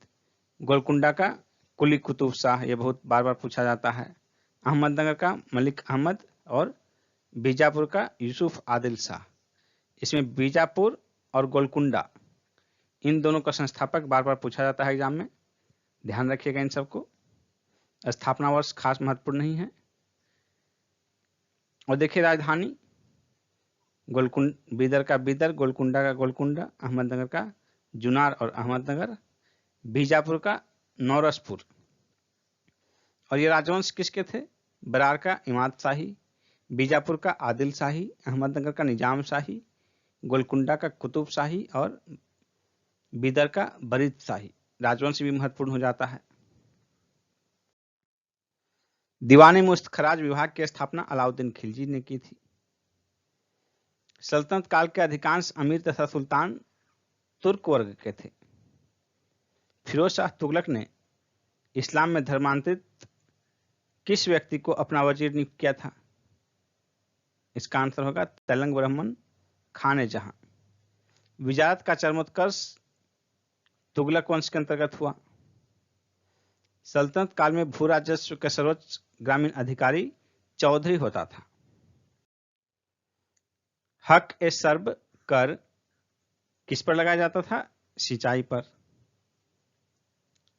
गोलकुंडा का कुली कुतुब शाह, ये बहुत बार बार पूछा जाता है, अहमदनगर का मलिक अहमद और बीजापुर का यूसुफ आदिल शाह। इसमें बीजापुर और गोलकुंडा इन दोनों का संस्थापक बार बार पूछा जाता है एग्जाम में, ध्यान रखिएगा इन सबको। स्थापना वर्ष खास महत्वपूर्ण नहीं है। और देखिए राजधानी बीदर का बीदर, गोलकुंडा का गोलकुंडा, अहमदनगर का जुनार और अहमदनगर, बीजापुर का नौरसपुर। और ये राजवंश किसके थे? बरार का इमाद शाही, बीजापुर का आदिल शाही, अहमदनगर का निजाम शाही, गोलकुंडा का कुतुब शाही और बीदर का बरीद शाही। राजवंश भी महत्वपूर्ण हो जाता है। दीवाने मुस्तखराज विभाग की स्थापना अलाउद्दीन खिलजी ने की थी। सल्तनत काल के अधिकांश अमीर तथा सुल्तान तुर्क वर्ग के थे। फिरोज शाह तुगलक ने इस्लाम में धर्मांतरित किस व्यक्ति को अपना वजीर नियुक्त किया था? इसका आंसर होगा तेलंग ब्राह्मण खान जहां। विजारत का चरमोत्कर्ष तुगलक वंश के अंतर्गत हुआ। सल्तनत काल में भू राजस्व के सर्वोच्च ग्रामीण अधिकारी चौधरी होता था। हक ए सर्ब कर किस पर लगाया जाता था? सिंचाई पर।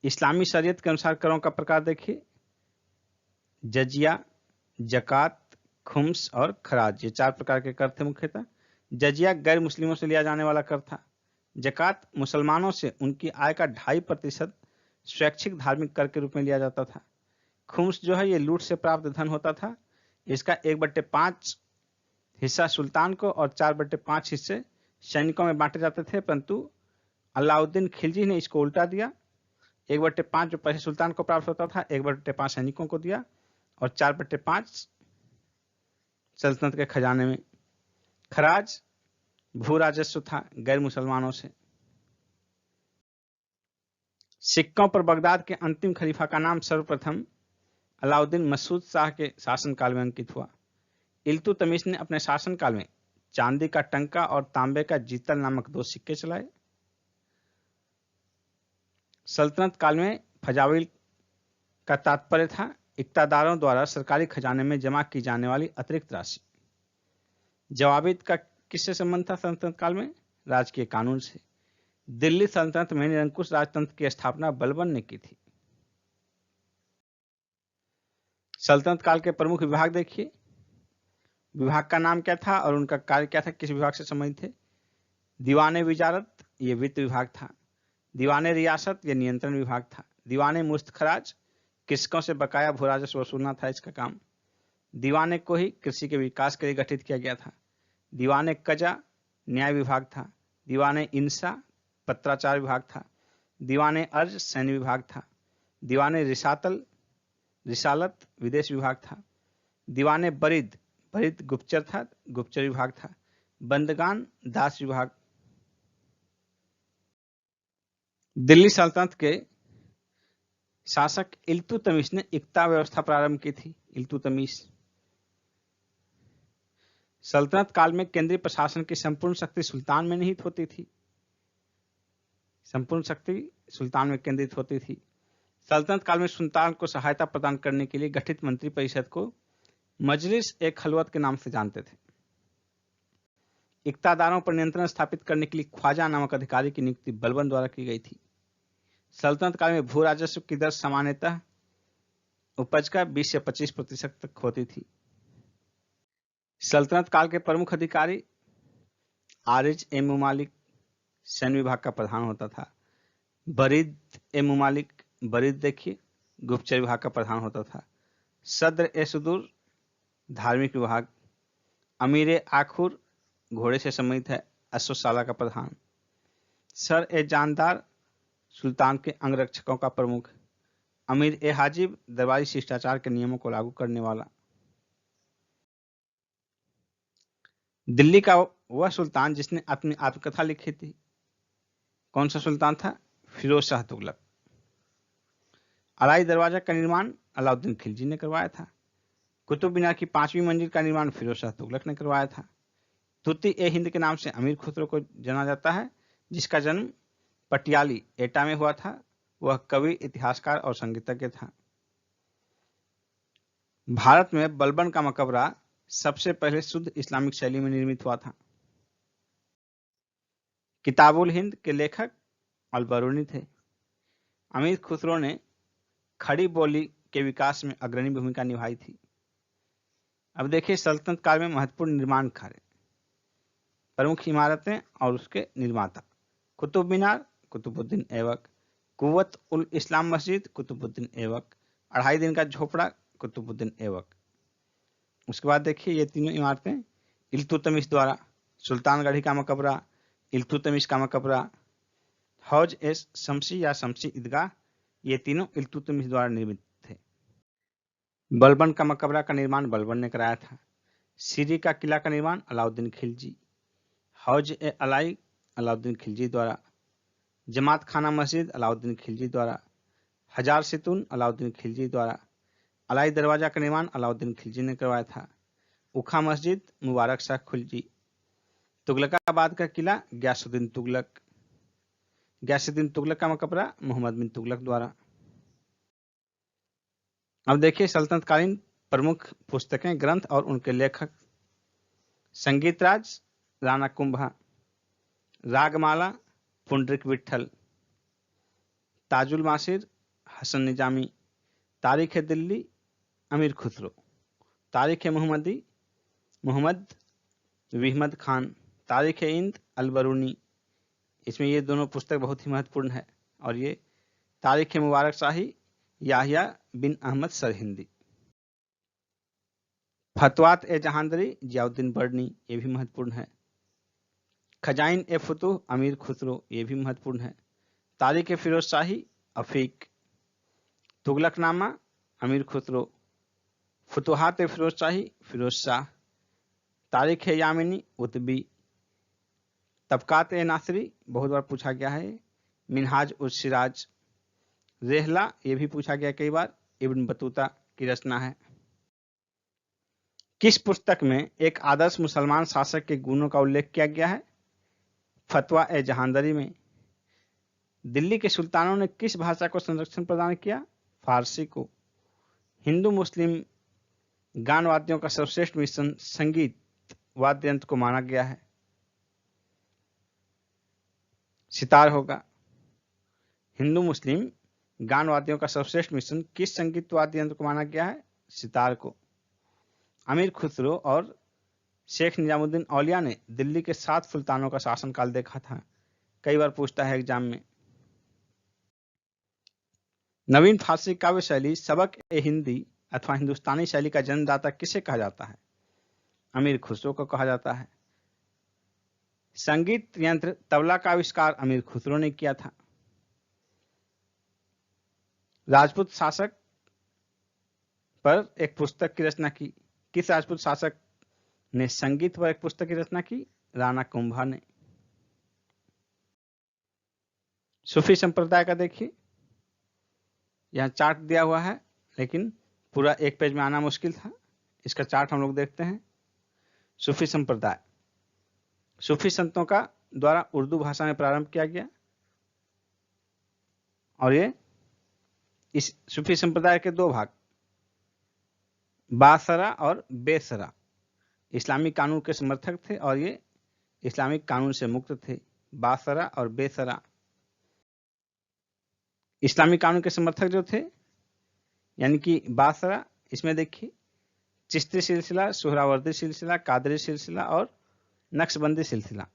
इस्लामी शरीयत के अनुसार करों का प्रकार देखिए, जजिया, जकात, खुम्स और खराज, ये 4 प्रकार के कर थे मुख्यतः। जजिया गैर मुस्लिमों से लिया जाने वाला कर था। जकात मुसलमानों से उनकी आय का 2.5% स्वैच्छिक धार्मिक कर के रूप में लिया जाता था। खुम्स जो है ये लूट से प्राप्त धन होता था। इसका 1/5 हिस्सा सुल्तान को और 4/5 हिस्से सैनिकों में बांटे जाते थे, परंतु अलाउद्दीन खिलजी ने इसको उल्टा दिया। 1/5 जो पहले सुल्तान को प्राप्त होता था, 1/5 सैनिकों को दिया और 4/5 सल्तनत के खजाने में। खराज भू राजस्व था गैर मुसलमानों से। सिक्कों पर बगदाद के अंतिम खलीफा का नाम सर्वप्रथम अलाउद्दीन मसूद शाह के शासनकाल में अंकित हुआ। इल्तुतमिश ने अपने शासनकाल में चांदी का टंका और तांबे का जीतल नामक 2 सिक्के चलाए। सल्तनत काल में फजाविल का तात्पर्य था इक्तादारों द्वारा सरकारी खजाने में जमा की जाने वाली अतिरिक्त राशि। जवाबित का किससे संबंध था सल्तनत काल में? राजकीय कानून से। दिल्ली सल्तनत में निरंकुश राजतंत्र की स्थापना बलबन ने की थी। सल्तनत काल के प्रमुख विभाग देखिए, विभाग का नाम क्या था और उनका कार्य क्या था, किस विभाग से संबंधित थे? दीवाने विजारत, ये वित्त विभाग था। दीवाने रियासत, ये नियंत्रण विभाग था। दीवाने मुस्तखराज, कृषकों से बकाया भू राजस्व वसूलना था इसका काम। दीवाने को ही कृषि के विकास के लिए गठित किया गया था। दीवाने कजा न्याय विभाग था। दीवाने इंसा पत्राचार विभाग था। दीवाने अर्ज सैन्य विभाग था। दीवाने रिसालत विदेश विभाग था। दीवाने बरीद गुप्तचर था, गुप्तचर विभाग था। बंदगान दास विभाग। दिल्ली सल्तनत के शासक इल्तुतमिश ने इक्ता व्यवस्था प्रारंभ की थी। इल्तुतमिश सल्तनत काल में केंद्रीय प्रशासन की संपूर्ण शक्ति सुल्तान में निहित होती थी। संपूर्ण शक्ति सुल्तान में केंद्रित होती थी। सल्तनत काल में सुल्तान को सहायता प्रदान करने के लिए गठित मंत्रिपरिषद को मजलिस ए खलवत के नाम से जानते थे। इक्तादारों पर नियंत्रण स्थापित करने के लिए ख्वाजा नामक अधिकारी की नियुक्ति बलबन द्वारा की गई थी। सल्तनत काल में भू राजस्व की दर सामान्यतः उपज का 20 से 25% तक होती थी। सल्तनत काल के प्रमुख अधिकारी आरिज ए मुमालिक सैन्य विभाग का प्रधान होता था। बरीद ए मुमालिक, बरीद देखिए, गुप्तचर विभाग का प्रधान होता था। सद्र ए सुदूर, धार्मिक विभाग। अमीर ए आखुर, घोड़े से संबंधित है, अश्वशाला का प्रधान। सर ए जानदार, सुल्तान के अंगरक्षकों का प्रमुख। अमीर ए हाजिब, दरबारी शिष्टाचार के नियमों को लागू करने वाला। दिल्ली का वह सुल्तान जिसने अपनी आत्मकथा लिखी थी, कौन सा सुल्तान था? फिरोज शाह तुगलक। अलाई दरवाजा का निर्माण अलाउद्दीन खिलजी ने करवाया था। कुतुब मीनार की 5वीं मंजिल का निर्माण फिरोज शाह तुगलक ने करवाया था। तूती ए हिंद के नाम से अमीर खुसरो को जाना जाता है, जिसका जन्म पटियाली एटा में हुआ था। वह कवि, इतिहासकार और संगीतज्ञ था। भारत में बलबन का मकबरा सबसे पहले शुद्ध इस्लामिक शैली में निर्मित हुआ था। किताबुल हिंद के लेखक अल-बरूनी थे। अमीर खुसरो ने खड़ी बोली के विकास में अग्रणी भूमिका निभाई थी। अब देखिए सल्तनत काल में महत्वपूर्ण निर्माण कार्य, प्रमुख इमारतें और उसके निर्माता। कुतुब मीनार, कुतुबुद्दीन ऐबक। कुव्वत उल इस्लाम मस्जिद, कुतुबुद्दीन ऐबक। 2.5 दिन का झोपड़ा, कुतुबुद्दीन ऐबक। उसके बाद देखिए ये तीनों इमारतें इल्तुतमिश द्वारा। सुल्तानगढ़ी का मकबरा, इल्तुतमिश का मकबरा, हौज ए शमसी या शमसी ईदगाह, ये तीनों इल्तुतमिश द्वारा निर्मित थे। बलबन का मकबरा का निर्माण बलबन ने कराया था। सीरी का किला का निर्माण अलाउद्दीन खिलजी। हौज ए अलाई अलाउद्दीन खिलजी द्वारा। जमात खाना मस्जिद अलाउद्दीन खिलजी द्वारा। हजार सितून अलाउद्दीन खिलजी द्वारा। अलाई दरवाजा का निर्माण अलाउद्दीन खिलजी ने करवाया था। उखा मस्जिद मुबारक शाह खिलजी। तुगलकाबाद का किला गयासुद्दीन तुगलक। गयासुद्दीन तुगलक का मकबरा मोहम्मद बिन तुगलक द्वारा। अब देखिए सल्तनतकालीन प्रमुख पुस्तकें, ग्रंथ और उनके लेखक। संगीत राज राणा कुंभा। रागमाला पुंडरिक विठल। ताजुल मासिर हसन निजामी। तारीख दिल्ली अमीर खुसरो। तारीख मोहम्मदी मोहम्मद विहमद खान। तारीख इंद अल-बरूनी। इसमें ये दोनों पुस्तक बहुत ही महत्वपूर्ण है। और ये तारीख मुबारक शाही याहिया बिन अहमद सरहिंदी। फतवात ए जहांदरी जियाउद्दीन बर्नी, ये भी महत्वपूर्ण है। खजाइन ए फुतूह अमीर खुसरो, ये भी महत्वपूर्ण है। तारीख ए फिरोज शाही अफीक। तुगलकनामा अमीर खुसरो। फुतुहात ए फिरोज शाही फिरोज शाह। तारीख ए यामिनी उतबी। तबकात ए नासरी, बहुत बार पूछा गया है। मिनहाज उस सिराज। रेहला, ये भी पूछा गया कई बार, इब्न बतूता की रचना है। किस पुस्तक में एक आदर्श मुसलमान शासक के गुणों का उल्लेख किया गया है? फतवा ए जहांदरी में। दिल्ली के सुल्तानों ने किस भाषा को संरक्षण प्रदान किया? फारसी को। हिंदू मुस्लिम गान वाद्यों का सर्वश्रेष्ठ मिश्रण संगीत वाद्य यंत्र को माना गया है। सितार होगा। हिंदू मुस्लिम गान वाद्यों का सर्वश्रेष्ठ मिश्रण किस संगीत वाद्य यंत्र को माना गया है? सितार को। अमीर खुसरो और शेख निजामुद्दीन औलिया ने दिल्ली के 7 सुल्तानों का शासनकाल देखा था। कई बार पूछता है एग्जाम में। नवीन फारसी काव्य शैली सबक ए हिंदी अथवा हिंदुस्तानी शैली का जन्मदाता किसे कहा जाता है? अमीर खुसरो को कहा जाता है। संगीत यंत्र तबला का आविष्कार अमीर खुसरो ने किया था। राजपूत शासक पर एक पुस्तक की रचना की। किस राजपूत शासक ने संगीत पर एक पुस्तक की रचना की? राणा कुंभा ने। सूफी संप्रदाय का देखिए, यहां चार्ट दिया हुआ है, लेकिन पूरा एक पेज में आना मुश्किल था। इसका चार्ट हम लोग देखते हैं। सूफी संप्रदाय सूफी संतों का द्वारा उर्दू भाषा में प्रारंभ किया गया और ये इस सूफी संप्रदाय के दो भाग, बासरा और बेसरा, इस्लामिक कानून के समर्थक थे और ये इस्लामिक कानून से मुक्त थे। बासरा और बेसरा। इस्लामिक कानून के समर्थक जो थे यानी कि बासरा, इसमें देखिए चिश्ती सिलसिला, सुहरावर्दी सिलसिला, कादरी सिलसिला और नक्शबंदी सिलसिला।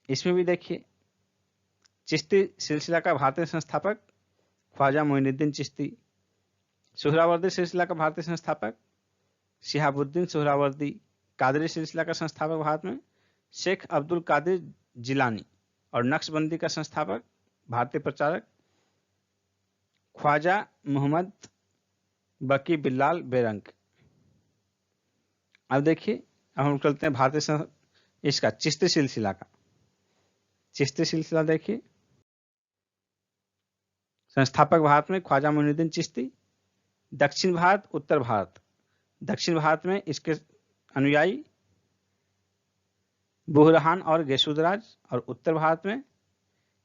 इसमें भी देखिए चिश्ती सिलसिला का भारतीय संस्थापक ख्वाजा मोइनुद्दीन चिश्ती, सुहरावर्दी सिलसिला का भारतीय संस्थापक शिहाबुद्दीन सुहरावर्दी, कादरी सिलसिला का संस्थापक भारत में शेख अब्दुल कादिर जिलानी और नक्शबंदी का संस्थापक भारतीय प्रचारक ख्वाजा मोहम्मद बकी बिल्लाल बेरंग। अब देखिए, अब हम चलते हैं भारतीय इसका चिश्ती सिलसिला का। चिश्ती सिलसिला देखिए, संस्थापक भारत में ख्वाजा मोइनुद्दीन चिश्ती, दक्षिण भारत, उत्तर भारत। दक्षिण भारत में इसके अनुयायी बुहरहान और गेसुदराज, और उत्तर भारत में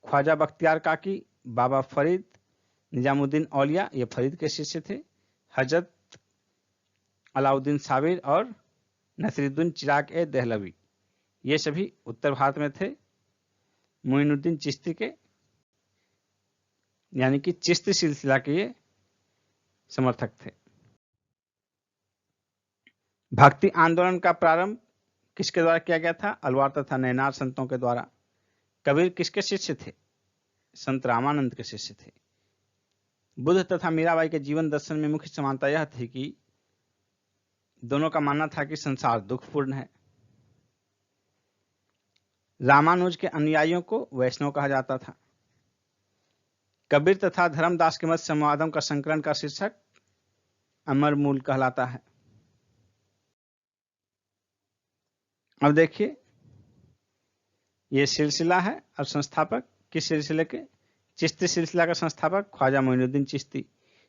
ख्वाजा बख्तियार काकी, बाबा फरीद, निजामुद्दीन औलिया, ये फरीद के शिष्य थे, हजरत अलाउद्दीन साबिर और नसीरुद्दीन चिराग ए दहलवी, ये सभी उत्तर भारत में थे। मोइनुद्दीन चिश्ती के यानी कि चिश्ती सिलसिला के ये समर्थक थे। भक्ति आंदोलन का प्रारंभ किसके द्वारा किया गया था? अलवार तथा नैनार संतों के द्वारा। कबीर किसके शिष्य थे? संत रामानंद के शिष्य थे। बुद्ध तथा मीराबाई के जीवन दर्शन में मुख्य समानता यह थी कि दोनों का मानना था कि संसार दुखपूर्ण है। रामानुज के अनुयायियों को वैष्णव कहा जाता था। कबीर तथा धर्मदास के मत संवादों का संकलन का शीर्षक अमर मूल कहलाता है। अब देखिए, ये सिलसिला है और संस्थापक किस सिलसिले के? चिश्ती सिलसिला का संस्थापक ख्वाजा मोइनुद्दीन चिश्ती।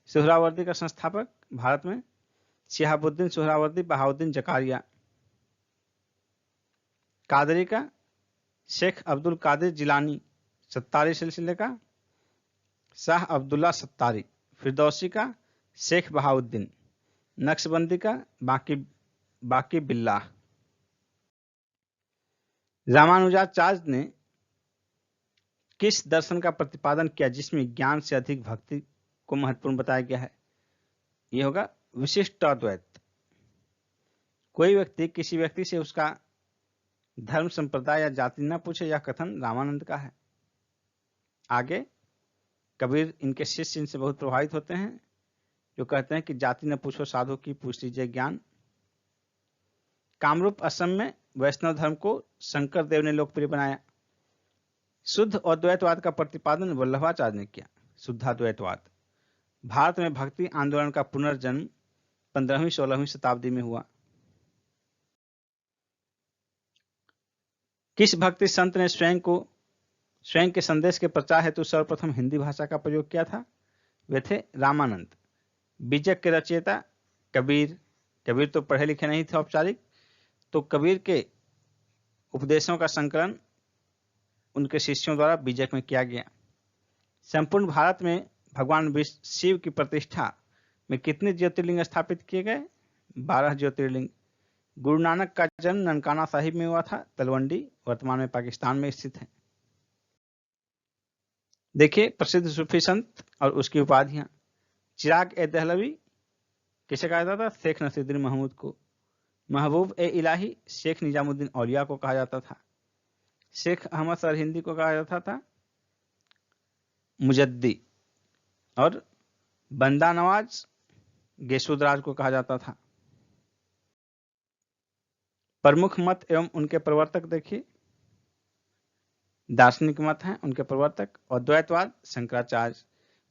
सुहरावर्दी का संस्थापक भारत में शिहाबुद्दीन सुहरावर्दी, बहाउद्दीन जकारिया। कादरी का शेख अब्दुल कादिर जिलानी। सत्तारी सिलसिले का शाह अब्दुल्ला सत्तारी। फिरदौसी का शेख बहाउद्दीन। नक्शबंदी का बाकी बिल्लाह। रामानुजाचार्य ने किस दर्शन का प्रतिपादन किया जिसमें ज्ञान से अधिक भक्ति को महत्वपूर्ण बताया गया है? यह होगा विशिष्ट अद्वैत। कोई व्यक्ति किसी व्यक्ति से उसका धर्म, संप्रदाय या जाति न पूछे, यह कथन रामानंद का है। आगे कबीर इनके शिष्य इनसे बहुत प्रभावित होते हैं, जो कहते हैं कि जाति न पूछो साधु की, पूछ लीजिए ज्ञान। कामरूप असम में वैष्णव धर्म को शंकर देव ने लोकप्रिय बनाया। शुद्ध अद्वैतवाद का प्रतिपादन वल्लभाचार्य ने किया। शुद्धाद्वैतवाद। भारत में भक्ति आंदोलन का पुनर्जन्म 15वीं-16वीं शताब्दी में हुआ। किस भक्ति संत ने स्वयं के संदेश के प्रचार हेतु सर्वप्रथम हिंदी भाषा का प्रयोग किया था? वे थे रामानंद। बीजक के रचयिता कबीर। कबीर तो पढ़े लिखे नहीं थे औपचारिक, तो कबीर के उपदेशों का संकलन उनके शिष्यों द्वारा बीजक में किया गया। संपूर्ण भारत में भगवान शिव की प्रतिष्ठा में कितने ज्योतिर्लिंग स्थापित किए गए? 12 ज्योतिर्लिंग। गुरु नानक का जन्म ननकाना साहिब में हुआ था। तलवंडी वर्तमान में पाकिस्तान में स्थित है। देखिए, प्रसिद्ध सूफी संत और उसकी उपाधियां। चिराग ए दहलवी किसे कहा जाता था? शेख नसीरुद्दीन महमूद को। महबूब ए इलाही शेख निजामुद्दीन औलिया को कहा जाता था। शेख अहमद सरहिंदी को कहा जाता था मुजद्दी, और बंदा नवाज गेसुदराज को कहा जाता था। प्रमुख मत एवं उनके प्रवर्तक देखिए, दार्शनिक मत हैं उनके प्रवर्तक। अद्वैतवाद शंकराचार्य,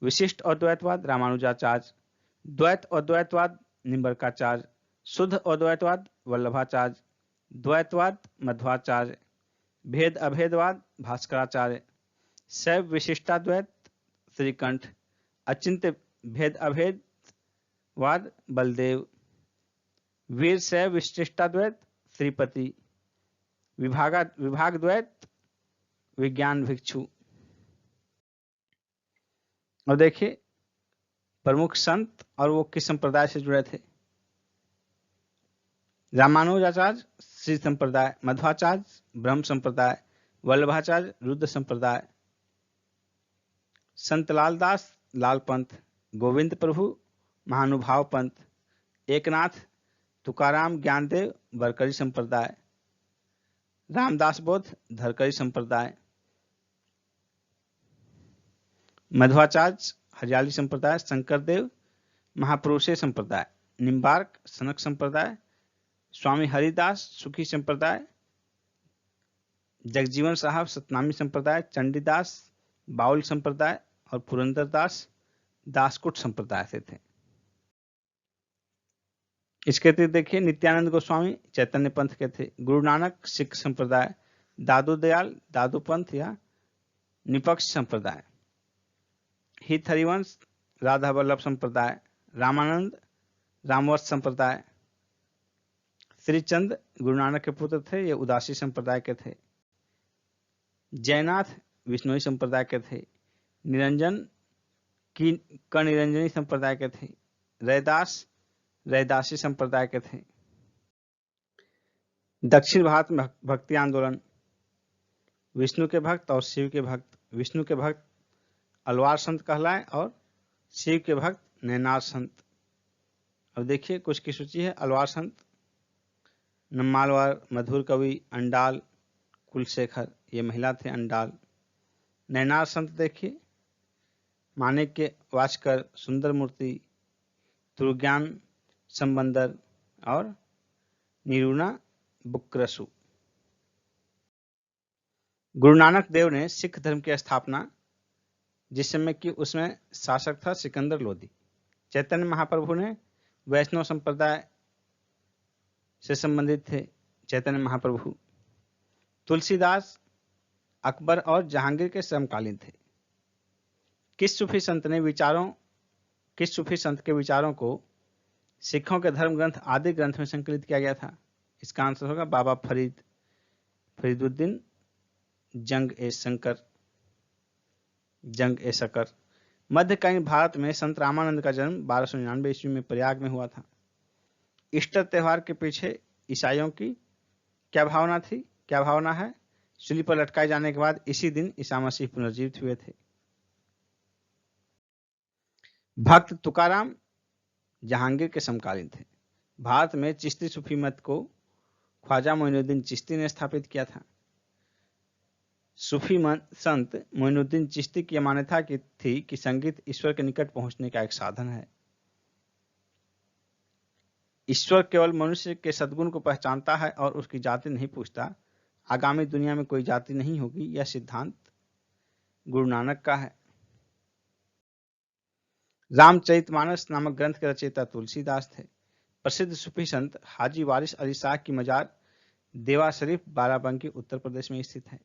विशिष्ट अद्वैतवाद रामानुजाचार्य, द्वैत अद्वैतवाद निम्बरकाचार्य, शुद्ध अद्वैतवाद वल्लभाचार्य, द्वैतवाद मध्वाचार्य, भेद अभेदवाद भास्कराचार्य, शैव विशिष्टाद्वैत श्रीकंठ, अचिंत्य भेद अभेदवाद बलदेव, वीर शैव विशिष्टाद्वैत श्रीपति, विभाग द्वैत विज्ञान भिक्षु। और देखिए, प्रमुख संत और वो किस संप्रदाय से जुड़े थे? रामानुजाचार्य श्री संप्रदाय, मध्वाचार्य ब्रह्म संप्रदाय, वल्लभाचार्य रुद्र संप्रदाय, संत लाल दास लाल पंथ, गोविंद प्रभु महानुभाव पंथ, एकनाथ तुकाराम ज्ञानदेव बरकरी संप्रदाय, रामदास बोध धरकरी संप्रदाय, मध्वाचार्य हरियाली संप्रदाय, शंकरदेव महापुरुषे संप्रदाय, निम्बार्क सनक संप्रदाय, स्वामी हरिदास सुखी संप्रदाय, जगजीवन साहब सतनामी संप्रदाय, चंडीदास बाउल संप्रदाय और पुरंदरदास दासकुट संप्रदाय से थे। इसके अतिरिक्त देखिए नित्यानंद गोस्वामी चैतन्य पंथ के थे, गुरु नानक सिख संप्रदाय, दादू दयाल दादू पंथ या निपक्ष संप्रदाय, हित हरिवंश राधा वल्लभ संप्रदाय, रामानंद रामवंश संप्रदाय, श्रीचंद गुरु नानक के पुत्र थे, ये उदासी संप्रदाय के थे, जयनाथ विष्णुई संप्रदाय के थे, निरंजन की निरंजनी संप्रदाय के थे, रैदास रैदासी संप्रदाय के थे। दक्षिण भारत में भक्ति आंदोलन, विष्णु के भक्त और शिव के भक्त, विष्णु के भक्त अलवार संत कहलाए और शिव के भक्त नैनार संत। अब देखिए कुछ की सूची है। अलवार संत नम्मालवार, मधुर कवि, अंडाल, कुलशेखर, ये महिला थे अंडाल। नैनार संत देखिए माणिक्य वाचकर, सुंदर मूर्ति, तुरुज्ञान संबंदर और निरूणा बुक्करसु। गुरु नानक देव ने सिख धर्म की स्थापना जिस समय की उसमें शासक था सिकंदर लोदी। चैतन्य महाप्रभु ने वैष्णव संप्रदाय से संबंधित थे चैतन्य महाप्रभु। तुलसीदास अकबर और जहांगीर के समकालीन थे। किस सूफी संत के विचारों को सिखों के धर्म ग्रंथ आदि ग्रंथ में संकलित किया गया था? इसका आंसर होगा बाबा फरीदुद्दीन जंग ए शकर। मध्यकालीन भारत में संत रामानंद का जन्म 1299 ईस्वी में प्रयाग में हुआ था। ईस्टर त्योहार के पीछे ईसाइयों की क्या भावना है? सूली पर लटकाए जाने के बाद इसी दिन ईसा मसीह पुनर्जीवित हुए थे। भक्त तुकाराम जहांगीर के समकालीन थे। भारत में चिश्ती सूफी मत को ख्वाजा मोइनुद्दीन चिश्ती ने स्थापित किया था। सूफी संत मोइनुद्दीन चिश्ती की मान्यता थी कि संगीत ईश्वर के निकट पहुंचने का एक साधन है। ईश्वर केवल मनुष्य के सद्गुण को पहचानता है और उसकी जाति नहीं पूछता। आगामी दुनिया में कोई जाति नहीं होगी, यह सिद्धांत गुरु नानक का है। रामचरितमानस नामक ग्रंथ के रचयिता तुलसीदास थे। प्रसिद्ध सूफी संत हाजी वारिस अली शाह की मजार देवा शरीफ बाराबंकी उत्तर प्रदेश में स्थित है।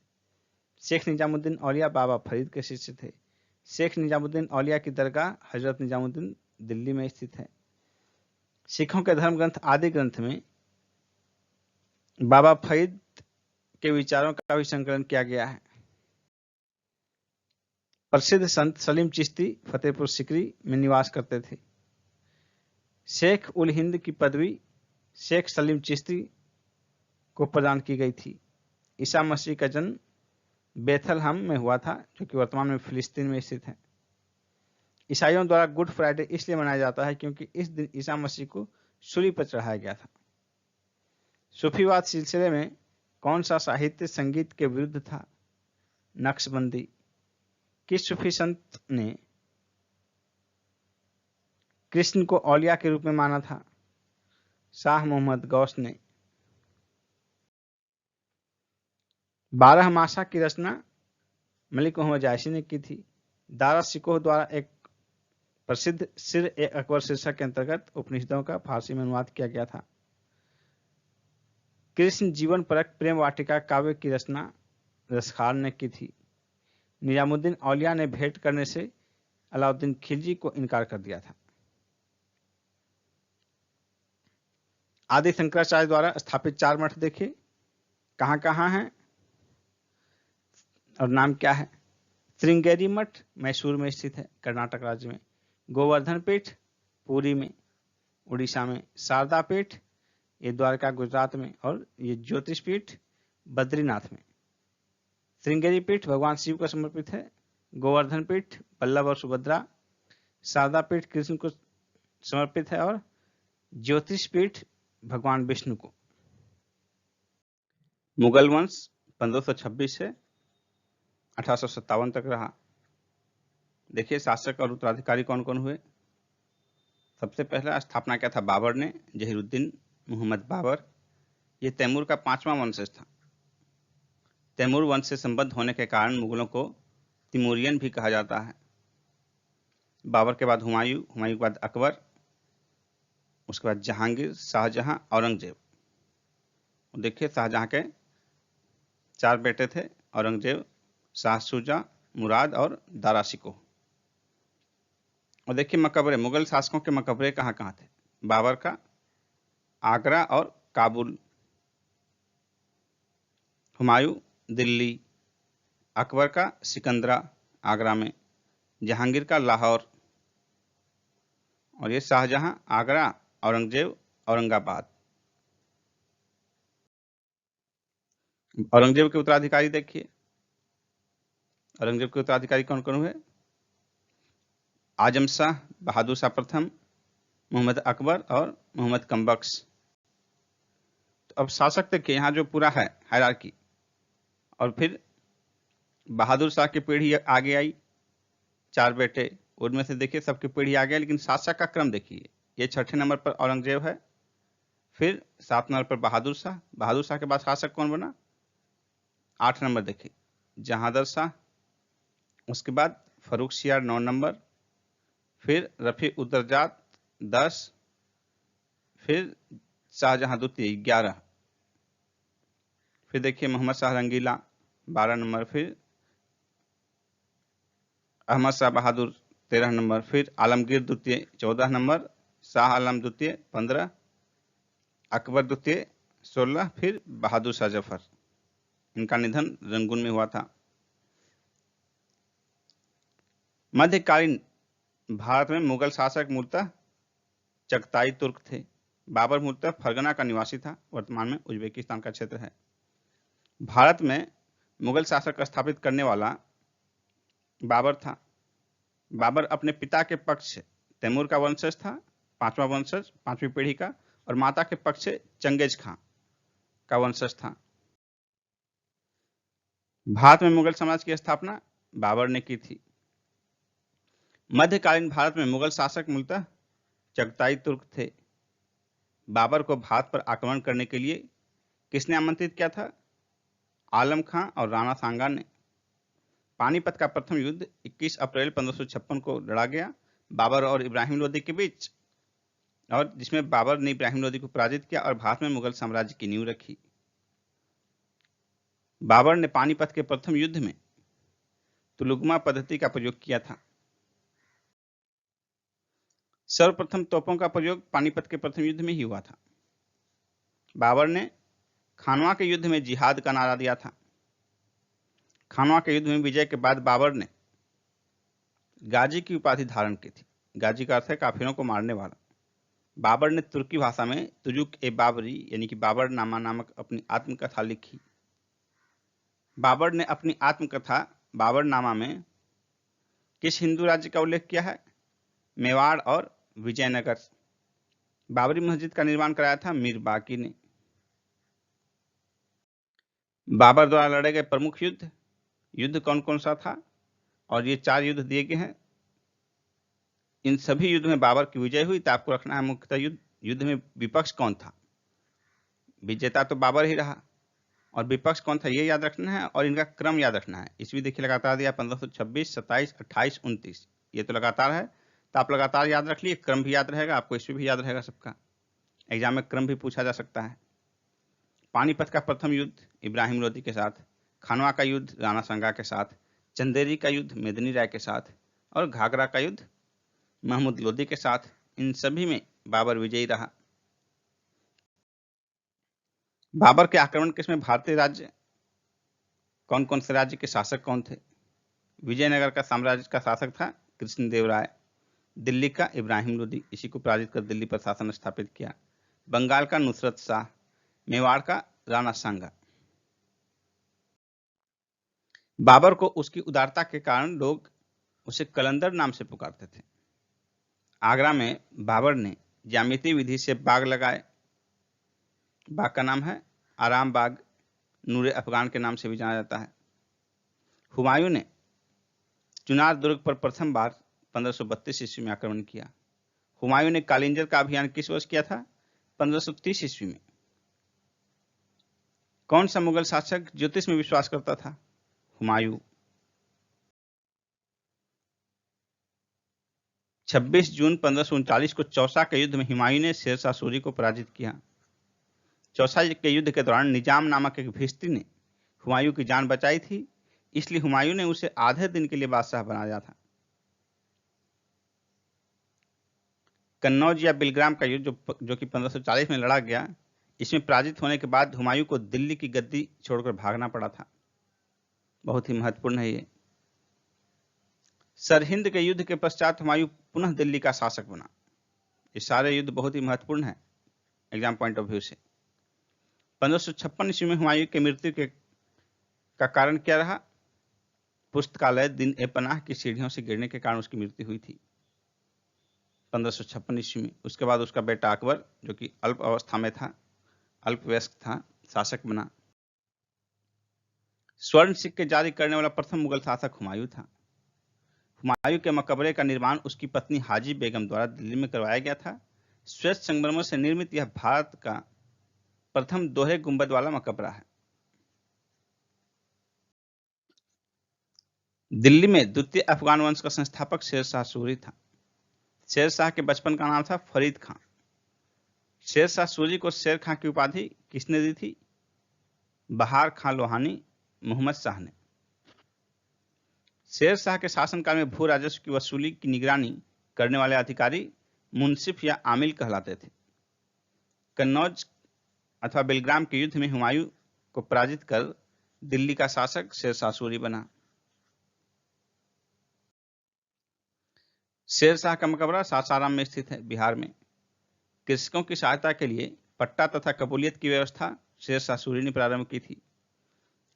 शेख निजामुद्दीन औलिया बाबा फरीद के शिष्य थे। शेख निजामुद्दीन औलिया की दरगाह हजरत निजामुद्दीन दिल्ली में स्थित है। सिखों के धर्म ग्रंथ आदि ग्रंथ में बाबा फरीद के विचारों का भी संकलन किया गया है। प्रसिद्ध संत सलीम चिश्ती फतेहपुर सिकरी में निवास करते थे। शेख उल हिंद की पदवी शेख सलीम चिश्ती को प्रदान की गई थी। ईसा मसीह का जन्म बेथलहम में हुआ था, जो कि वर्तमान में फिलिस्तीन में स्थित है। ईसाइयों द्वारा गुड फ्राइडे इसलिए मनाया जाता है क्योंकि इस दिन ईसा मसीह को सूली पर चढ़ाया गया था। सूफीवाद सिलसिले में कौन सा साहित्य संगीत के विरुद्ध था? नक्शबंदी। किस सूफी संत ने कृष्ण को औलिया के रूप में माना था? शाह मोहम्मद गौस ने। 12 मासा की रचना मलिक मोहम्मद जायसी ने की थी। दारा शिकोह द्वारा एक प्रसिद्ध सिर ए अकबर शीर्षक के अंतर्गत उपनिषदों का फारसी में अनुवाद किया गया था। कृष्ण जीवन परक प्रेम वाटिका काव्य की रचना रसखार ने की थी। निजामुद्दीन औलिया ने भेंट करने से अलाउद्दीन खिलजी को इनकार कर दिया था। आदि शंकराचार्य द्वारा स्थापित 4 मठ देखिए कहाँ हैं और नाम क्या है? श्रृंगेरी मठ मैसूर में स्थित है, कर्नाटक राज्य में। गोवर्धन पीठ पुरी में, उड़ीसा में। शारदा पीठ ये द्वारका गुजरात में, और ये ज्योतिष पीठ बद्रीनाथ में। श्रृंगेरी पीठ भगवान शिव को समर्पित है। गोवर्धन पीठ बल्लभ और सुभद्रा। शारदा पीठ कृष्ण को समर्पित है, और ज्योतिष पीठ भगवान विष्णु को। मुगल वंश 1526 से 1857 तक रहा। देखिए शासक और उत्तराधिकारी कौन कौन हुए। सबसे पहला स्थापना किया था बाबर ने, जहीरुद्दीन मोहम्मद बाबर। ये तैमूर का 5वां वंशज था। तैमूर वंश से संबद्ध होने के कारण मुगलों को तिमूरियन भी कहा जाता है। बाबर के बाद हुमायूं, हुमायूं के बाद अकबर, उसके बाद जहांगीर, शाहजहां, औरंगजेब। देखिए शाहजहां के 4 बेटे थे, औरंगजेब, शाह शुजा, मुराद और दारा शिकोह। और देखिए मकबरे, मुगल शासकों के मकबरे कहाँ कहाँ थे। बाबर का आगरा और काबुल, हुमायूं दिल्ली, अकबर का सिकंदरा आगरा में, जहांगीर का लाहौर, और ये शाहजहां आगरा, औरंगजेब औरंगाबाद। औरंगजेब के उत्तराधिकारी देखिए, औरंगजेब के उत्तराधिकारी कौन कौन हुए। आजम शाह, बहादुर शाह प्रथम, मोहम्मद अकबर और मोहम्मद कमबख्श। तो अब शासक देखिए यहाँ जो पूरा है हायरार्की, और फिर बहादुर शाह की पीढ़ी आगे आई, 4 बेटे, उनमें से देखिए सबकी पीढ़ी आ गई, लेकिन शासक का क्रम देखिए। ये 6ठे नंबर पर औरंगजेब है, फिर 7 नंबर पर बहादुर शाह। बहादुर शाह के बाद शासक कौन बना, 8 नंबर देखिए जहांदर शाह, उसके बाद फर्रुखसियार 9 नंबर, फिर रफी उद्दरजात 10, फिर शाहजहां द्वितीय 11, फिर देखिए मोहम्मद शाह रंगीला 12 नंबर, फिर अहमद शाह बहादुर 13 नंबर, फिर आलमगीर द्वितीय 14 नंबर, शाह आलम द्वितीय 15, अकबर द्वितीय 16, फिर बहादुर शाह जफर। इनका निधन रंगून में हुआ था। मध्यकालीन भारत में मुगल शासक मूलतः चगताई तुर्क थे। बाबर मूलतः फरगना का निवासी था, वर्तमान में उज्बेकिस्तान का क्षेत्र है। भारत में मुगल शासक स्थापित करने वाला बाबर था। बाबर अपने पिता के पक्ष से तैमूर का वंशज था, 5वां वंशज, 5वीं पीढ़ी का, और माता के पक्ष से चंगेज खां का वंशज था। भारत में मुगल साम्राज्य की स्थापना बाबर ने की थी। मध्यकालीन भारत में मुगल शासक मूलतः चगताई तुर्क थे। बाबर को भारत पर आक्रमण करने के लिए किसने आमंत्रित किया था, आलम खां और राणा सांगा ने। पानीपत का प्रथम युद्ध 21 अप्रैल 1556 को लड़ा गया बाबर और इब्राहिम लोदी के बीच, और जिसमें बाबर ने इब्राहिम लोदी को पराजित किया और भारत में मुगल साम्राज्य की नींव रखी। बाबर ने पानीपत के प्रथम युद्ध में तुलुगमा पद्धति का प्रयोग किया था। सर्वप्रथम तोपों का प्रयोग पानीपत के प्रथम युद्ध में ही हुआ था। बाबर ने खानवा के युद्ध में जिहाद का नारा दिया था। खानवा के युद्ध में विजय के बाद बाबर ने गाजी की उपाधि धारण की थी। गाजी का अर्थ है काफिरों को मारने वाला। बाबर ने तुर्की भाषा में तुजुक ए बाबरी यानी कि बाबरनामा नामक अपनी आत्मकथा लिखी। बाबर ने अपनी आत्मकथा बाबरनामा में किस हिंदू राज्य का उल्लेख किया है, मेवाड़ और विजयनगर। बाबरी मस्जिद का निर्माण कराया था मीर बाकी ने। बाबर द्वारा लड़े गए प्रमुख युद्ध कौन कौन सा था, और ये 4 युद्ध दिए गए हैं। इन सभी युद्ध में बाबर की विजय हुई। तो आपको रखना है मुख्यतः युद्ध में विपक्ष कौन था। विजेता तो बाबर ही रहा, और विपक्ष कौन था ये याद रखना है, और इनका क्रम याद रखना है। ईस्वी देखिए लगातार दिया 1526, 27, 28, 29, ये तो लगातार है। तो आप लगातार याद रख लिए, क्रम भी याद रहेगा आपको, ईस्वी भी याद रहेगा सबका। एग्जाम में क्रम भी पूछा जा सकता है। पानीपत का प्रथम युद्ध इब्राहिम लोदी के साथ, खानवा का युद्ध राणा सांगा के साथ, चंदेरी का युद्ध मेदिनी राय के साथ, और घाघरा का युद्ध महमूद लोदी के साथ। इन सभी में बाबर विजयी रहा। बाबर के आक्रमण के समय भारतीय राज्य कौन कौन से राज्य के शासक कौन थे। विजयनगर का साम्राज्य का शासक था कृष्णदेव राय। दिल्ली का इब्राहिम लोदी, इसी को पराजित कर दिल्ली पर शासन स्थापित किया। बंगाल का नुसरत शाह, मेवाड़ का राणा सांगा। बाबर को उसकी उदारता के कारण लोग उसे कलंदर नाम से पुकारते थे। आगरा में बाबर ने ज्यामिति विधि से बाग लगाए। बाग का नाम है आराम बाग, नूरे अफगान के नाम से भी जाना जाता है। हुमायूं ने चुनार दुर्ग पर प्रथम बार 1532 ईस्वी में आक्रमण किया। हुमायूं ने कालिंजर का अभियान किस वर्ष किया था? 1530 ईस्वी में। कौन सा मुगल शासक ज्योतिष में विश्वास करता था? हुमायूं। 26 जून 1539 को चौसा के युद्ध में हुमायूं ने शेरशाह सूरी को पराजित किया। चौसा के युद्ध के दौरान निजाम नामक एक भिस्ती ने हुमायूं की जान बचाई थी, इसलिए हुमायूं ने उसे आधे दिन के लिए बादशाह बनाया था। कन्नौज या बिलग्राम का युद्ध जो कि 1540 में लड़ा गया, इसमें पराजित होने के बाद हुमायूं को दिल्ली की गद्दी छोड़कर भागना पड़ा था। बहुत ही महत्वपूर्ण है ये। सरहिंद के युद्ध के पश्चात हुमायूं पुनः दिल्ली का शासक बना। ये सारे युद्ध बहुत ही महत्वपूर्ण है एग्जाम पॉइंट ऑफ व्यू से। 1556 ईस्वी में हुमायूं की मृत्यु का कारण क्या रहा? पुस्तकालय दिन ए पनाह की सीढ़ियों से गिरने के कारण उसकी मृत्यु हुई थी 1556 ईस्वी में। उसके बाद उसका बेटा अकबर, जो कि अल्प अवस्था में था, अल्पवयस्क था, शासक बना। स्वर्ण सिक्के जारी करने वाला प्रथम मुगल शासक हुमायूं था। हुमायूं के मकबरे का निर्माण उसकी पत्नी हाजी बेगम द्वारा दिल्ली में करवाया गया था। श्वेत संगमरमर से निर्मित यह भारत का प्रथम दोहरे गुंबद वाला मकबरा है। दिल्ली में द्वितीय अफगान वंश का संस्थापक शेरशाह सूरी था। शेरशाह के बचपन का नाम था फरीद खां। शेरशाह सूरी को शेर खां की उपाधि किसने दी थी? बहार खां लोहानी, मोहम्मद शाह ने। शेरशाह के शासनकाल में भू राजस्व की वसूली की निगरानी करने वाले अधिकारी मुंसिफ या आमिल कहलाते थे। कन्नौज अथवा बेलग्राम के युद्ध में हुमायूं को पराजित कर दिल्ली का शासक शेरशाह सूरी बना। शेरशाह का मकबरा सासाराम में स्थित है, बिहार में। कृषकों की सहायता के लिए पट्टा तथा कबूलियत की व्यवस्था शेरशाह सूरी ने प्रारंभ की थी।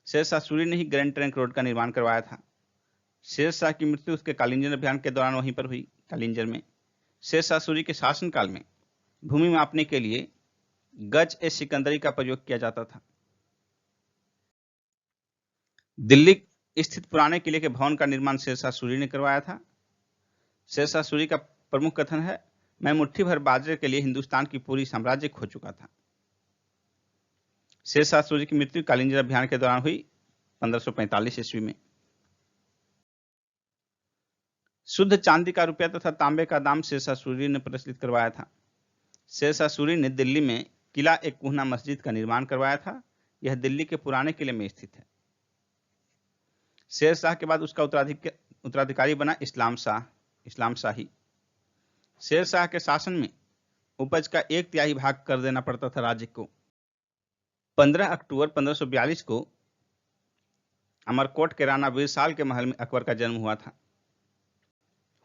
शेरशाह सूरी ने ही ग्रैंड ट्रंक रोड का निर्माण करवाया था। शेरशाह की मृत्यु उसके कालिंजर अभियान के दौरान वहीं पर हुई, कालिंजर में। शेरशाह सूरी के शासनकाल में भूमि मापने के लिए गज ए सिकंदरी का प्रयोग किया जाता था। दिल्ली स्थित पुराने किले के भवन का निर्माण शेरशाह सूरी ने करवाया था। शेरशाह सूरी का प्रमुख कथन है, मैं मुट्ठी भर बाजरे के लिए हिंदुस्तान की पूरी साम्राज्य खो चुका था। शेरशाह सूरी की मृत्यु कालिंजर अभियान के दौरान हुई 1545 ईस्वी में। शुद्ध चांदी का रुपया तथा तांबे का दाम शेरशाह सूरी ने प्रचलित करवाया था। शेरशाह सूरी ने दिल्ली में किला एक कुहना मस्जिद का निर्माण करवाया था। यह दिल्ली के पुराने किले में स्थित है। शेरशाह के बाद उसका उत्तराधिकारी बना इस्लाम शाही। शेरशाह के शासन में उपज का 1/3 भाग कर देना पड़ता था राज्य को। 15 अक्टूबर 1542 को अमरकोट के राणा वीरसाल के महल में अकबर का जन्म हुआ था।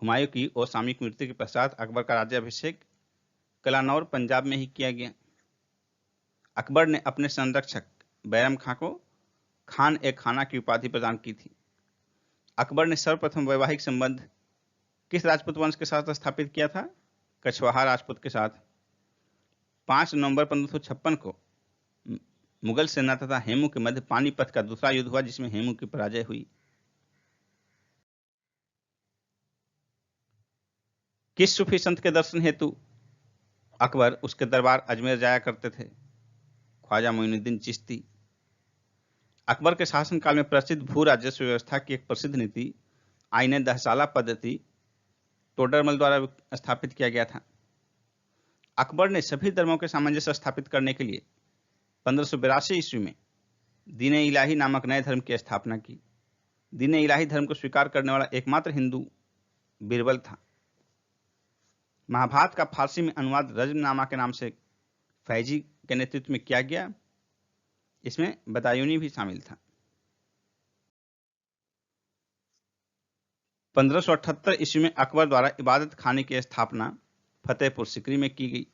हुमायूं की असामयिक मृत्यु के पश्चात अकबर का राज्याभिषेक कलानौर पंजाब में ही किया गया। अकबर ने अपने संरक्षक बैरम खां को खान ए खाना की उपाधि प्रदान की थी। अकबर ने सर्वप्रथम वैवाहिक संबंध किस राजपूत वंश के साथ स्थापित किया था? कछवाहा राजपूत के साथ। 5 नवंबर 1556 को मुगल सेना तथा हेमू के मध्य पानीपत का दूसरा युद्ध हुआ, जिसमें हेमू की पराजय हुई। किस सूफी संत के दर्शन हेतु अकबर उसके दरबार अजमेर जाया करते थे? ख्वाजा मोइनुद्दीन चिश्ती। अकबर के शासनकाल में प्रसिद्ध भू राजस्व व्यवस्था की एक प्रसिद्ध नीति आईने दहसाला पद्धति टोडरमल द्वारा स्थापित किया गया था। अकबर ने सभी धर्मों के सामंजस्य स्थापित करने के लिए 1582 ईस्वी में दीन ए इलाही नामक नए धर्म की स्थापना की। दीन ए इलाही धर्म को स्वीकार करने वाला एकमात्र हिंदू बीरबल था। महाभारत का फारसी में अनुवाद रज्मनामा के नाम से फैजी के नेतृत्व में किया गया। इसमें बदायूनी भी शामिल था। 1578 ईस्वी में अकबर द्वारा इबादत खाने की स्थापना फतेहपुर सीकरी में की गई।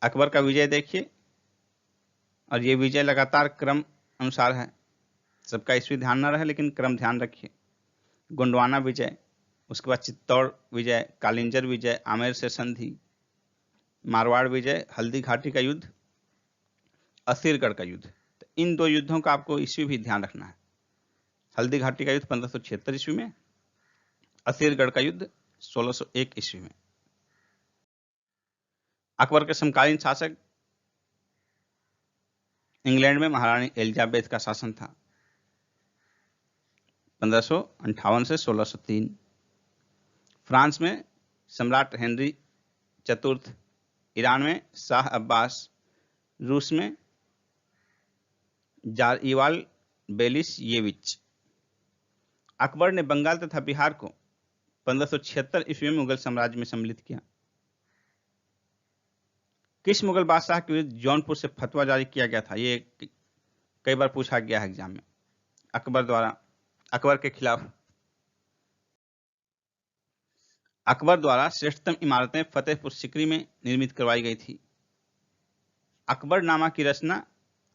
अकबर का विजय देखिए, और ये विजय लगातार क्रम अनुसार है। सबका ईस्वी ध्यान न रहे, लेकिन क्रम ध्यान रखिए। गोंडवाना विजय, उसके बाद चित्तौड़ विजय, कालिंजर विजय, आमेर से संधि, मारवाड़ विजय, हल्दी घाटी का युद्ध, असीरगढ़ का युद्ध। तो इन दो युद्धों का आपको ईस्वी भी ध्यान रखना है। हल्दी घाटी का युद्ध 1576 ईस्वी में, असीरगढ़ का युद्ध 1601 ईस्वी में। अकबर के समकालीन शासक इंग्लैंड में महारानी एलिजाबेथ का शासन था, 1558 से 1603। फ्रांस में सम्राट हेनरी चतुर्थ, ईरान में शाह अब्बास, रूस में जार इवाल बेलिशयेविच। अकबर ने बंगाल तथा बिहार को 1576 ईस्वी में मुगल साम्राज्य में सम्मिलित किया। किस मुगल बादशाह के विरुद्ध जौनपुर से फतवा जारी किया गया था? ये कई बार पूछा गया है एग्जाम में। अकबर के खिलाफ अकबर द्वारा श्रेष्ठतम इमारतें फतेहपुर सीकरी में निर्मित करवाई गई थी। अकबरनामा की रचना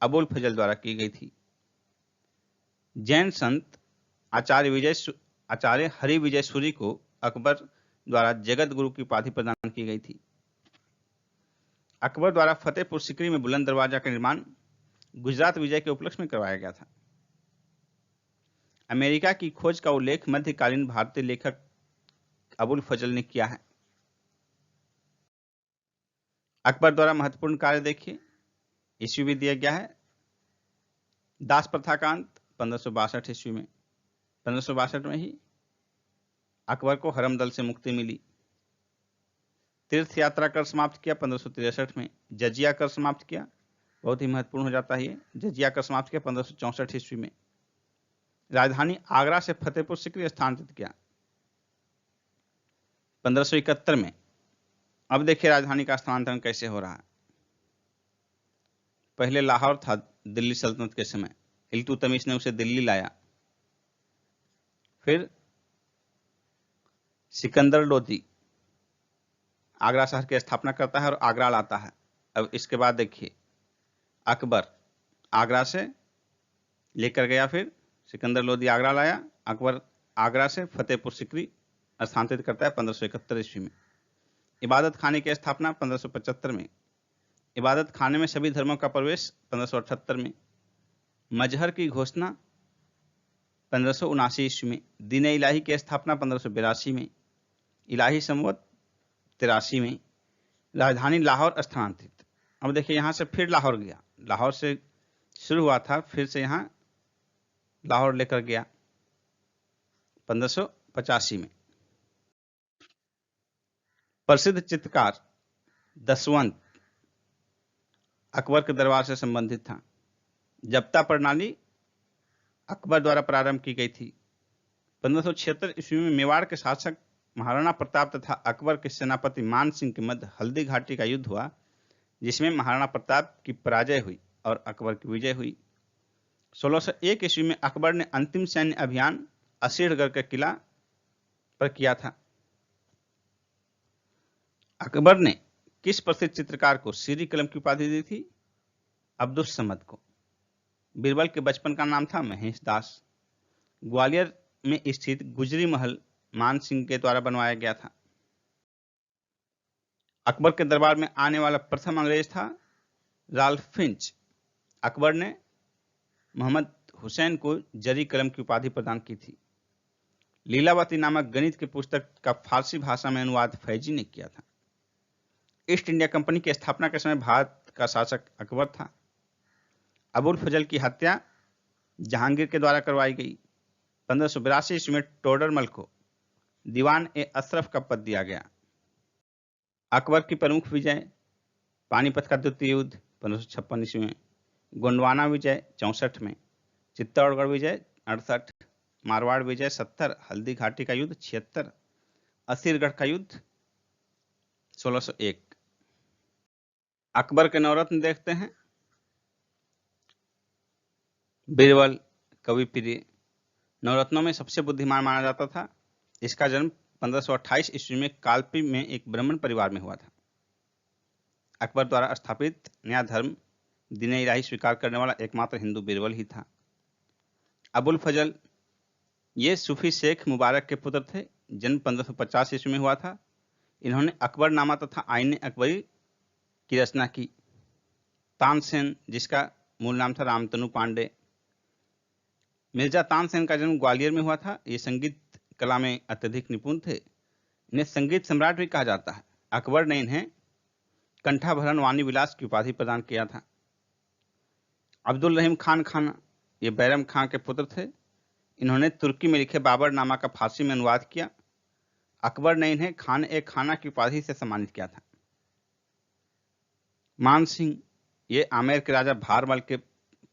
अबुल फजल द्वारा की गई थी। जैन संत आचार्य हरि विजय सूरी को अकबर द्वारा जगत गुरु की उपाधि प्रदान की गई थी। अकबर द्वारा फतेहपुर सीकरी में बुलंद दरवाजा का निर्माण गुजरात विजय के उपलक्ष्य में करवाया गया था। अमेरिका की खोज का उल्लेख मध्यकालीन भारतीय लेखक अबुल फजल ने किया है। अकबर द्वारा महत्वपूर्ण कार्य देखिए, ईस्वी भी दिया गया है। दास प्रथा का अंत 1562 ईस्वी में। 1562 में ही अकबर को हरमदल से मुक्ति मिली। तीर्थ यात्रा कर समाप्त किया 1563 में। जजिया कर समाप्त किया, बहुत ही महत्वपूर्ण हो जाता है ये। जजिया कर समाप्त किया 1564 ईस्वी में। राजधानी आगरा से फतेहपुर सीकरी स्थानांतरित किया 1571 में। अब देखिए राजधानी का स्थानांतरण कैसे हो रहा है। पहले लाहौर था दिल्ली सल्तनत के समय, इल्तुतमिश ने उसे दिल्ली लाया। फिर सिकंदर लोदी आगरा शहर की स्थापना करता है और आगरा लाता है। अब इसके बाद देखिए, अकबर आगरा से लेकर गया, फिर सिकंदर लोदी आगरा लाया, अकबर आगरा से फतेहपुर सीकरी स्थानांतरित करता है 1571 ईस्वी में। इबादत खाने की स्थापना 1575 में। इबादत खाने में सभी धर्मों का प्रवेश 1578 में। मजहर की घोषणा 1579 ईस्वी में। दीन इलाही की स्थापना 1582 में। इलाही संवत 83 में। राजधानी लाहौर स्थानांतरित। अब देखिए यहाँ से फिर लाहौर गया, लाहौर से शुरू हुआ था, फिर से यहाँ लाहौर लेकर गया 1585 में। प्रसिद्ध चित्रकार दसवंत अकबर के दरबार से संबंधित था। जब्ता प्रणाली अकबर द्वारा प्रारंभ की गई थी। 1576 ईस्वी में मेवाड़ के शासक महाराणा प्रताप तथा अकबर के सेनापति मान सिंह के मध्य हल्दी घाटी का युद्ध हुआ, जिसमें महाराणा प्रताप की पराजय हुई और अकबर की विजय हुई। 1601 ईस्वी में अकबर ने अंतिम सैन्य अभियान असीरगढ़ के किला पर किया था। अकबर ने किस प्रसिद्ध चित्रकार को सीरी कलम की उपाधि दी थी? अब्दुल समद को। बीरबल के बचपन का नाम था महेश दास। ग्वालियर में स्थित गुजरी महल मान सिंह के द्वारा बनवाया गया था। अकबर के दरबार में आने वाला प्रथम अंग्रेज था राल्फ फिंच। अकबर ने मोहम्मद हुसैन को जरी कलम की उपाधि प्रदान की थी। लीलावती नामक गणित की पुस्तक का फारसी भाषा में अनुवाद फैजी ने किया था। ईस्ट इंडिया कंपनी की स्थापना के समय भारत का शासक अकबर था। अबुल फजल की हत्या जहांगीर के द्वारा करवाई गई। 1582 ईस्वी में टोडरमल को दीवान ए अशरफ का पद दिया गया। अकबर की प्रमुख विजय: पानीपत का द्वितीय युद्ध 1556 ईस्वी में, गोंडवाना विजय 64 में, चित्तौड़गढ़ विजय 68, मारवाड़ विजय 70, हल्दी घाटी का युद्ध 76, असीरगढ़ का युद्ध 1601। अकबर के नवरत्न देखते हैं: बीरबल कवि प्रिय, नवरत्नों में सबसे बुद्धिमान माना जाता था। इसका जन्म 1528 ईस्वी में कालपी में एक ब्राह्मण परिवार में हुआ था। अकबर द्वारा स्थापित नया धर्म दीन इलाही स्वीकार करने वाला एकमात्र हिंदू बिरबल ही था। अबुल फजल ये सूफी शेख मुबारक के पुत्र थे। जन्म 1550 ईस्वी में हुआ था। इन्होंने अकबरनामा तथा आईन अकबरी की रचना की। तानसेन, जिसका मूल नाम था रामतनु पांडे। मिर्जा तानसेन का जन्म ग्वालियर में हुआ था। ये संगीत कला में अत्यधिक निपुण थे। इन्हें संगीत सम्राट भी कहा जाता है। अकबर ने इन्हें कंठाभरण वाणी विलास की उपाधि प्रदान किया था। अब्दुल रहीम खान खाना ये बैरम खां के पुत्र थे। इन्होंने तुर्की में लिखे बाबरनामा का फारसी में अनुवाद किया। अकबर ने इन्हें खान ए खाना की उपाधि से सम्मानित किया था। मान सिंह ये आमेर के राजा भारमल के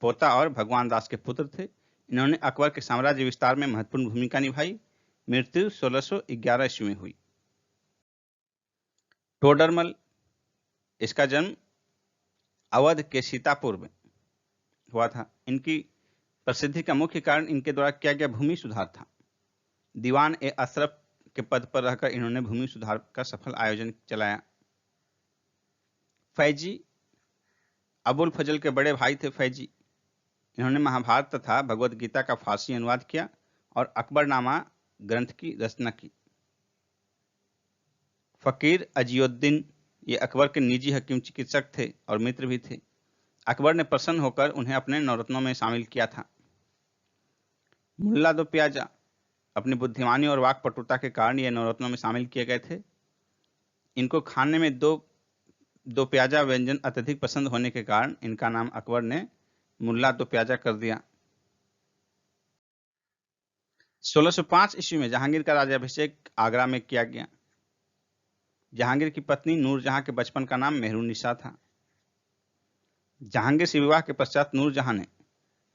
पोता और भगवान दास के पुत्र थे। इन्होंने अकबर के साम्राज्य विस्तार में महत्वपूर्ण भूमिका निभाई। मृत्यु 1611 ईस्वी में हुई। टोडरमल, इसका जन्म अवध के सीतापुर में हुआ था। इनकी प्रसिद्धि का मुख्य कारण इनके द्वारा किया गया भूमि सुधार था। दीवान ए अशरफ के पद पर रहकर इन्होंने भूमि सुधार का सफल आयोजन चलाया। फैजी अबुल फजल के बड़े भाई थे। फैजी इन्होंने महाभारत तथा भगवत गीता का फारसी अनुवाद किया और अकबरनामा ग्रंथ की रचना की। फकीर अजियुद्दीन ये अकबर के निजी हकीम चिकित्सक थे और मित्र भी थे। अकबर ने प्रसन्न होकर उन्हें अपने नवरत्नों में शामिल किया था। मुल्ला दो प्याजा अपनी बुद्धिमानी और वाक्पटुता के कारण ये नवरत्नों में शामिल किए गए थे। इनको खाने में दो प्याजा व्यंजन अत्यधिक पसंद होने के कारण इनका नाम अकबर ने मुल्ला दो प्याजा कर दिया। 1605 ईस्वी में जहांगीर का राज्याभिषेक आगरा में किया गया। जहांगीर की पत्नी नूरजहां के बचपन का नाम मेहरुन्निसा था। जहांगीर से विवाह के पश्चात नूरजहां ने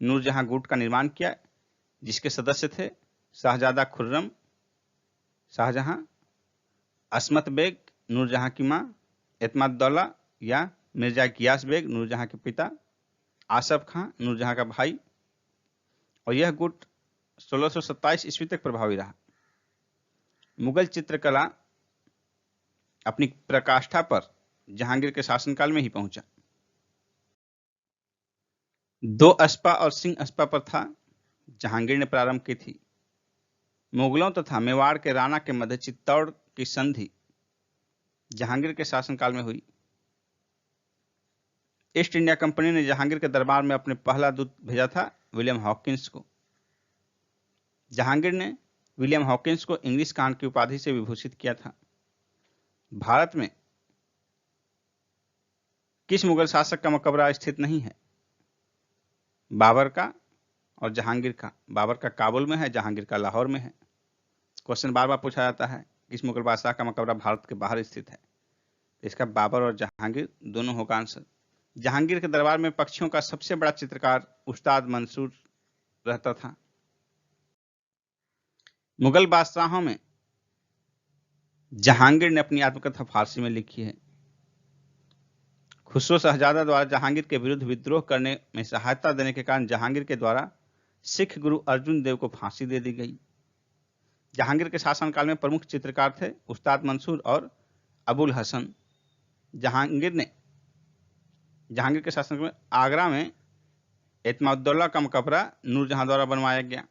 नूरजहां गुट का निर्माण किया, जिसके सदस्य थे शाहजादा खुर्रम शाहजहां, अस्मत बेग नूरजहां की मां, एतमादुद्दौला या मिर्जा गियास बेग नूरजहां के पिता, आसफ खां नूरजहां का भाई। और यह गुट 1627 ईस्वी तक प्रभावी रहा। मुगल चित्रकला अपनी प्रकाष्ठा पर जहांगीर के शासनकाल में ही पहुंचा। दो अस्पा और सिंह अस्पा प्रथा जहांगीर ने प्रारंभ की थी। मुगलों तथा मेवाड़ के राणा के मध्य चित्तौड़ की संधि जहांगीर के शासनकाल में हुई। ईस्ट इंडिया कंपनी ने जहांगीर के दरबार में अपने पहला दूत भेजा था, विलियम हॉकिंस को। जहांगीर ने विलियम हॉकिंस को इंग्लिश कान की उपाधि से विभूषित किया था। भारत में किस मुगल शासक का मकबरा स्थित नहीं है? बाबर का और जहांगीर का। बाबर का काबुल में है, जहांगीर का लाहौर में है। क्वेश्चन बार बार पूछा जाता है किस मुगल बादशाह का मकबरा भारत के बाहर स्थित है? इसका बाबर और जहांगीर दोनों होगा आंसर। जहांगीर के दरबार में पक्षियों का सबसे बड़ा चित्रकार उस्ताद मंसूर रहता था। मुगल बादशाहों में जहांगीर ने अपनी आत्मकथा फारसी में लिखी है। खुसरो शहजादा द्वारा जहांगीर के विरुद्ध विद्रोह करने में सहायता देने के कारण जहांगीर के द्वारा सिख गुरु अर्जुन देव को फांसी दे दी गई। जहांगीर के शासनकाल में प्रमुख चित्रकार थे उस्ताद मंसूर और अबुल हसन। जहांगीर के शासन में आगरा में एतमादुद्दौला का मकबरा नूरजहां द्वारा बनवाया गया।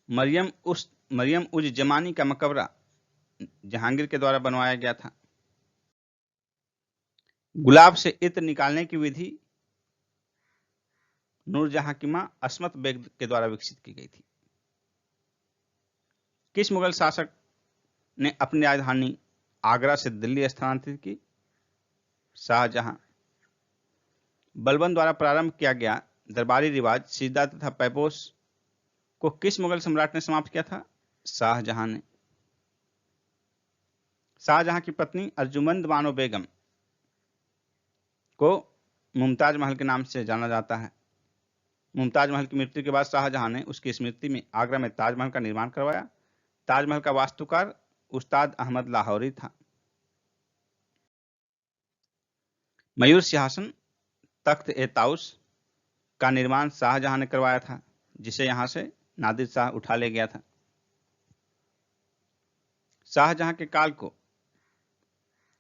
मरियम उज जमानी का मकबरा जहांगीर के द्वारा बनवाया गया था। गुलाब से इत्र निकालने की विधि नूरजहां की मां अस्मत बेग के द्वारा विकसित की गई थी। किस मुगल शासक ने अपनी राजधानी आगरा से दिल्ली स्थानांतरित की? शाहजहां। बलबन द्वारा प्रारंभ किया गया दरबारी रिवाज सिजदा तथा पैपोस को किस मुगल सम्राट ने समाप्त किया था? शाहजहां ने। शाहजहां की पत्नी अर्जुमंद बानो बेगम को मुमताज महल के नाम से जाना जाता है। मुमताज महल की मृत्यु के बाद शाहजहां ने उसकी स्मृति में आगरा में ताजमहल का निर्माण करवाया। ताजमहल का वास्तुकार उस्ताद अहमद लाहौरी था। मयूर सिंहासन तख्त ए ताउस का निर्माण शाहजहां ने करवाया था, जिसे यहां से नादिर शाह उठा ले गया था। शाहजहां के काल को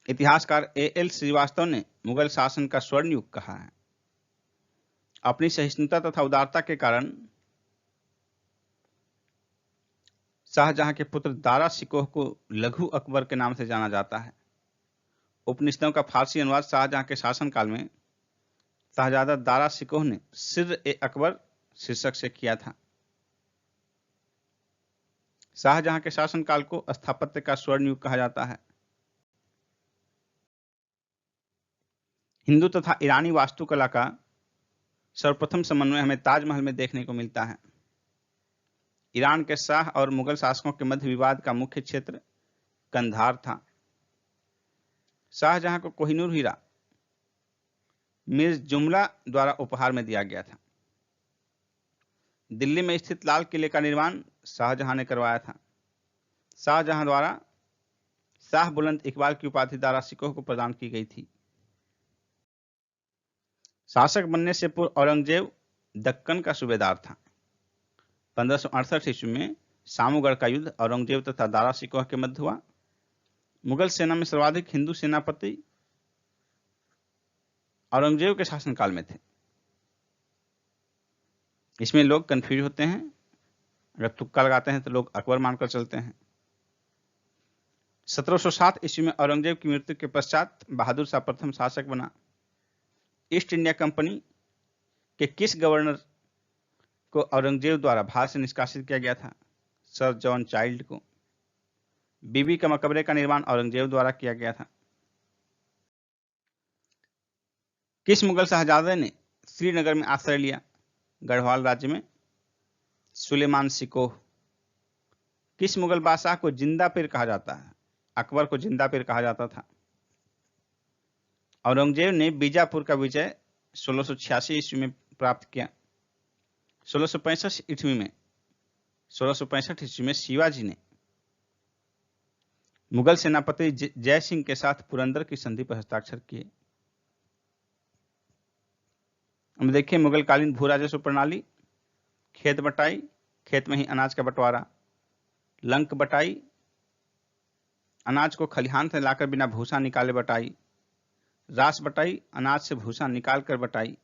इतिहासकार A.L. श्रीवास्तव ने मुगल शासन का स्वर्ण युग कहा है। अपनी सहिष्णुता तथा उदारता के कारण शाहजहां के पुत्र दारा शिकोह को लघु अकबर के नाम से जाना जाता है। उपनिषदों का फारसी अनुवाद शाहजहां के शासनकाल में शाहजादा दारा शिकोह ने सिर-ए-अकबर शीर्षक से किया था। शाहजहां के शासनकाल को स्थापत्य का स्वर्ण युग कहा जाता है। हिंदू तथा ईरानी वास्तुकला का सर्वप्रथम समन्वय हमें ताजमहल में देखने को मिलता है। ईरान के शाह और मुगल शासकों के मध्य विवाद का मुख्य क्षेत्र कंधार था। शाहजहां को कोहिनूर हीरा मिर्ज जुमला द्वारा उपहार में दिया गया था। दिल्ली में स्थित लाल किले का निर्माण शाहजहां ने करवाया था। शाहजहां द्वारा शाह बुलंद इकबाल की उपाधि दारा शिकोह को प्रदान की गई थी। शासक बनने से पूर्व औरंगजेब दक्कन का सूबेदार था। 1568 ईस्वी में सामूगढ़ का युद्ध औरंगजेब तथा दारा शिकोह के मध्य हुआ। मुगल सेना में सर्वाधिक हिंदू सेनापति औरंगजेब के शासनकाल में थे। इसमें लोग कंफ्यूज होते हैं, अगर तुक्का लगाते हैं तो लोग अकबर मानकर चलते हैं। 1707 ईस्वी में औरंगजेब की मृत्यु के पश्चात बहादुर शाह प्रथम शासक बना। ईस्ट इंडिया कंपनी के किस गवर्नर को औरंगजेब द्वारा भारत से निष्कासित किया गया था? सर जॉन चाइल्ड को। बीबी का मकबरे का निर्माण औरंगजेब द्वारा किया गया था। किस मुगल शहजादे ने श्रीनगर में आश्रय लिया? गढ़वाल राज्य में सुलेमान शिकोह। किस मुगल बादशाह को जिंदा पीर कहा जाता है? अकबर को जिंदा पीर कहा जाता था। औरंगजेब ने बीजापुर का विजय 1686 ईस्वी में प्राप्त किया। 1665 ईस्वी में शिवाजी ने मुगल सेनापति जय सिंह के साथ पुरंदर की संधि पर हस्ताक्षर किए। अब देखिए मुगलकालीन भू राजस्व प्रणाली। खेत बटाई, खेत में ही अनाज का बंटवारा। लंक बटाई, अनाज को खलिहान से लाकर बिना भूसा निकाले बटाई। रास बटाई, अनाज से भूसा निकालकर बटाई।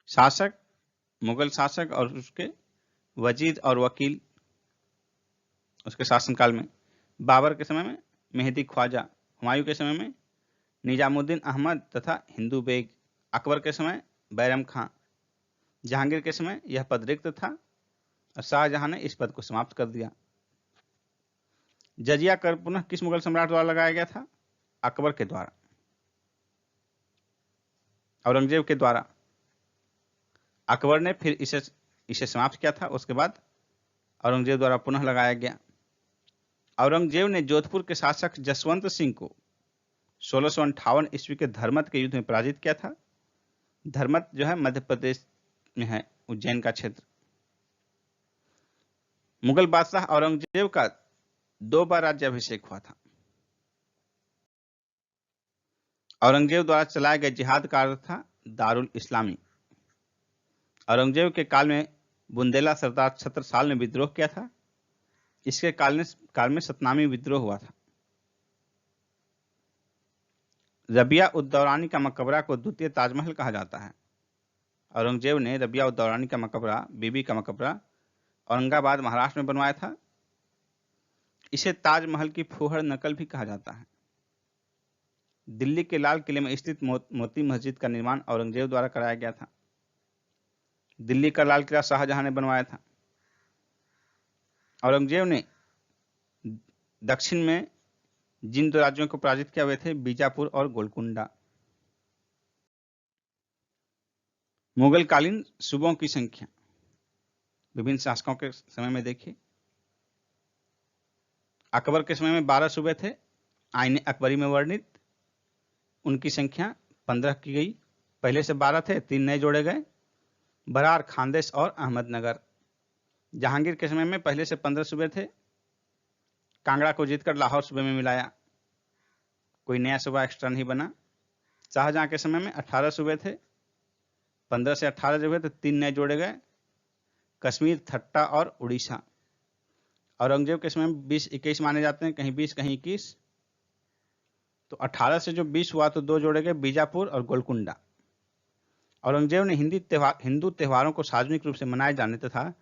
शासक, मुगल शासक और उसके वजीर और वकील उसके शासनकाल में। बाबर के समय में मेहदी ख्वाजा, हुमायूं के समय में निजामुद्दीन अहमद तथा हिंदू बेग, अकबर के समय बैरम खां, जहांगीर के समय यह पद रिक्त था और शाहजहां ने इस पद को समाप्त कर दिया। जजिया कर पुनः किस मुगल सम्राट द्वारा लगाया गया था? अकबर के द्वारा, औरंगजेब के द्वारा। अकबर ने फिर इसे समाप्त किया था, उसके बाद औरंगजेब द्वारा पुनः लगाया गया। औरंगजेब ने जोधपुर के शासक जसवंत सिंह को 1658 ईस्वी के धर्मत के युद्ध में पराजित किया था। धर्मत जो है मध्य प्रदेश में है, उज्जैन का क्षेत्र। मुगल बादशाह औरंगजेब का 2 बार राज्याभिषेक हुआ था। औरंगजेब द्वारा चलाए गए जिहाद का अर्थ था दारुल इस्लामी। औरंगजेब के काल में बुंदेला सरदार छत्रसाल ने विद्रोह किया था। इसके काल में सतनामी विद्रोह हुआ था। रबिया उद दौरानी का मकबरा को द्वितीय ताजमहल कहा जाता है। औरंगजेब ने रबिया उद दौरानी का मकबरा, बीबी का मकबरा, औरंगाबाद महाराष्ट्र में बनवाया था। इसे ताजमहल की फूहड़ नकल भी कहा जाता है। दिल्ली के लाल किले में स्थित मोती मस्जिद का निर्माण औरंगजेब द्वारा कराया गया था। दिल्ली का लाल किला शाहजहां ने बनवाया था। औरंगजेब ने दक्षिण में जिन 2 राज्यों को पराजित किया हुए थे, बीजापुर और गोलकुंडा। मुगलकालीन सूबों की संख्या विभिन्न शासकों के समय में देखिए। अकबर के समय में 12 सूबे थे, आईने अकबरी में वर्णित। उनकी संख्या 15 की गई। पहले से 12 थे, 3 नए जोड़े गए, बरार, खानदेश और अहमदनगर। जहांगीर के समय में पहले से 15 सूबे थे, कांगड़ा को जीतकर लाहौर सूबे में मिलाया, कोई नया सूबा एक्स्ट्रा नहीं बना। शाहजहां के समय में 18 सूबे थे, 15 से 18 जब हुए तो 3 नए जोड़े गए, कश्मीर, थट्टा और उड़ीसा। औरंगजेब के समय में 20-21 माने जाते हैं, कहीं 20 कहीं 21। तो 18 से जो 20 हुआ तो 2 जोड़े गए, बीजापुर और गोलकुंडा। औरंगजेब ने हिंदू त्योहारों को सार्वजनिक रूप से मनाए जाने तथा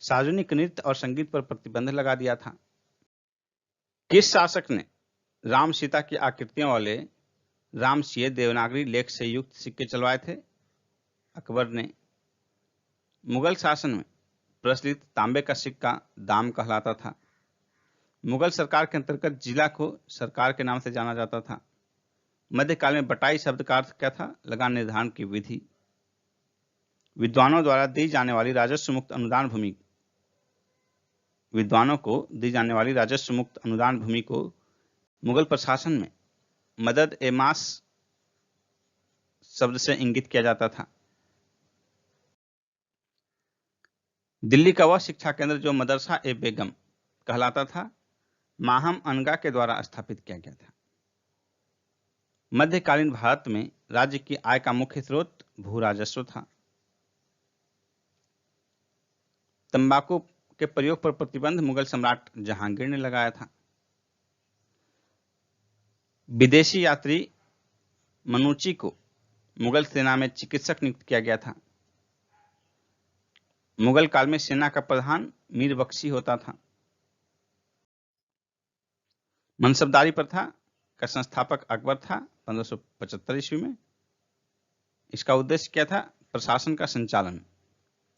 सार्वजनिक नृत्य और संगीत पर प्रतिबंध लगा दिया था। किस शासक ने राम सीता की आकृतियों वाले रामसिंह देवनागरी लेख से युक्त सिक्के चलवाए थे? अकबर ने। मुगल शासन में प्रचलित तांबे का सिक्का दाम कहलाता था। मुगल सरकार के अंतर्गत जिला को सरकार के नाम से जाना जाता था। मध्यकाल में बटाई शब्द का अर्थ क्या था? लगान निर्धारण की विधि। विद्वानों द्वारा दी जाने वाली राजस्व मुक्त अनुदान भूमि विद्वानों को दी जाने वाली राजस्व मुक्त अनुदान भूमि को मुगल प्रशासन में मदद ए मास शब्द से इंगित किया जाता था। दिल्ली का वह शिक्षा केंद्र जो मदरसा ए बेगम कहलाता था, माहम अनगा के द्वारा स्थापित किया गया था। मध्यकालीन भारत में राज्य की आय का मुख्य स्रोत भू राजस्व था। तंबाकू के प्रयोग पर प्रतिबंध मुगल सम्राट जहांगीर ने लगाया था। विदेशी यात्री मनुची को मुगल सेना में चिकित्सक नियुक्त किया गया था। मुगल काल में सेना का प्रधान मीर बख्शी होता था। मनसबदारी प्रथा का संस्थापक अकबर था 1575 ईस्वी में। इसका उद्देश्य क्या था? प्रशासन का संचालन।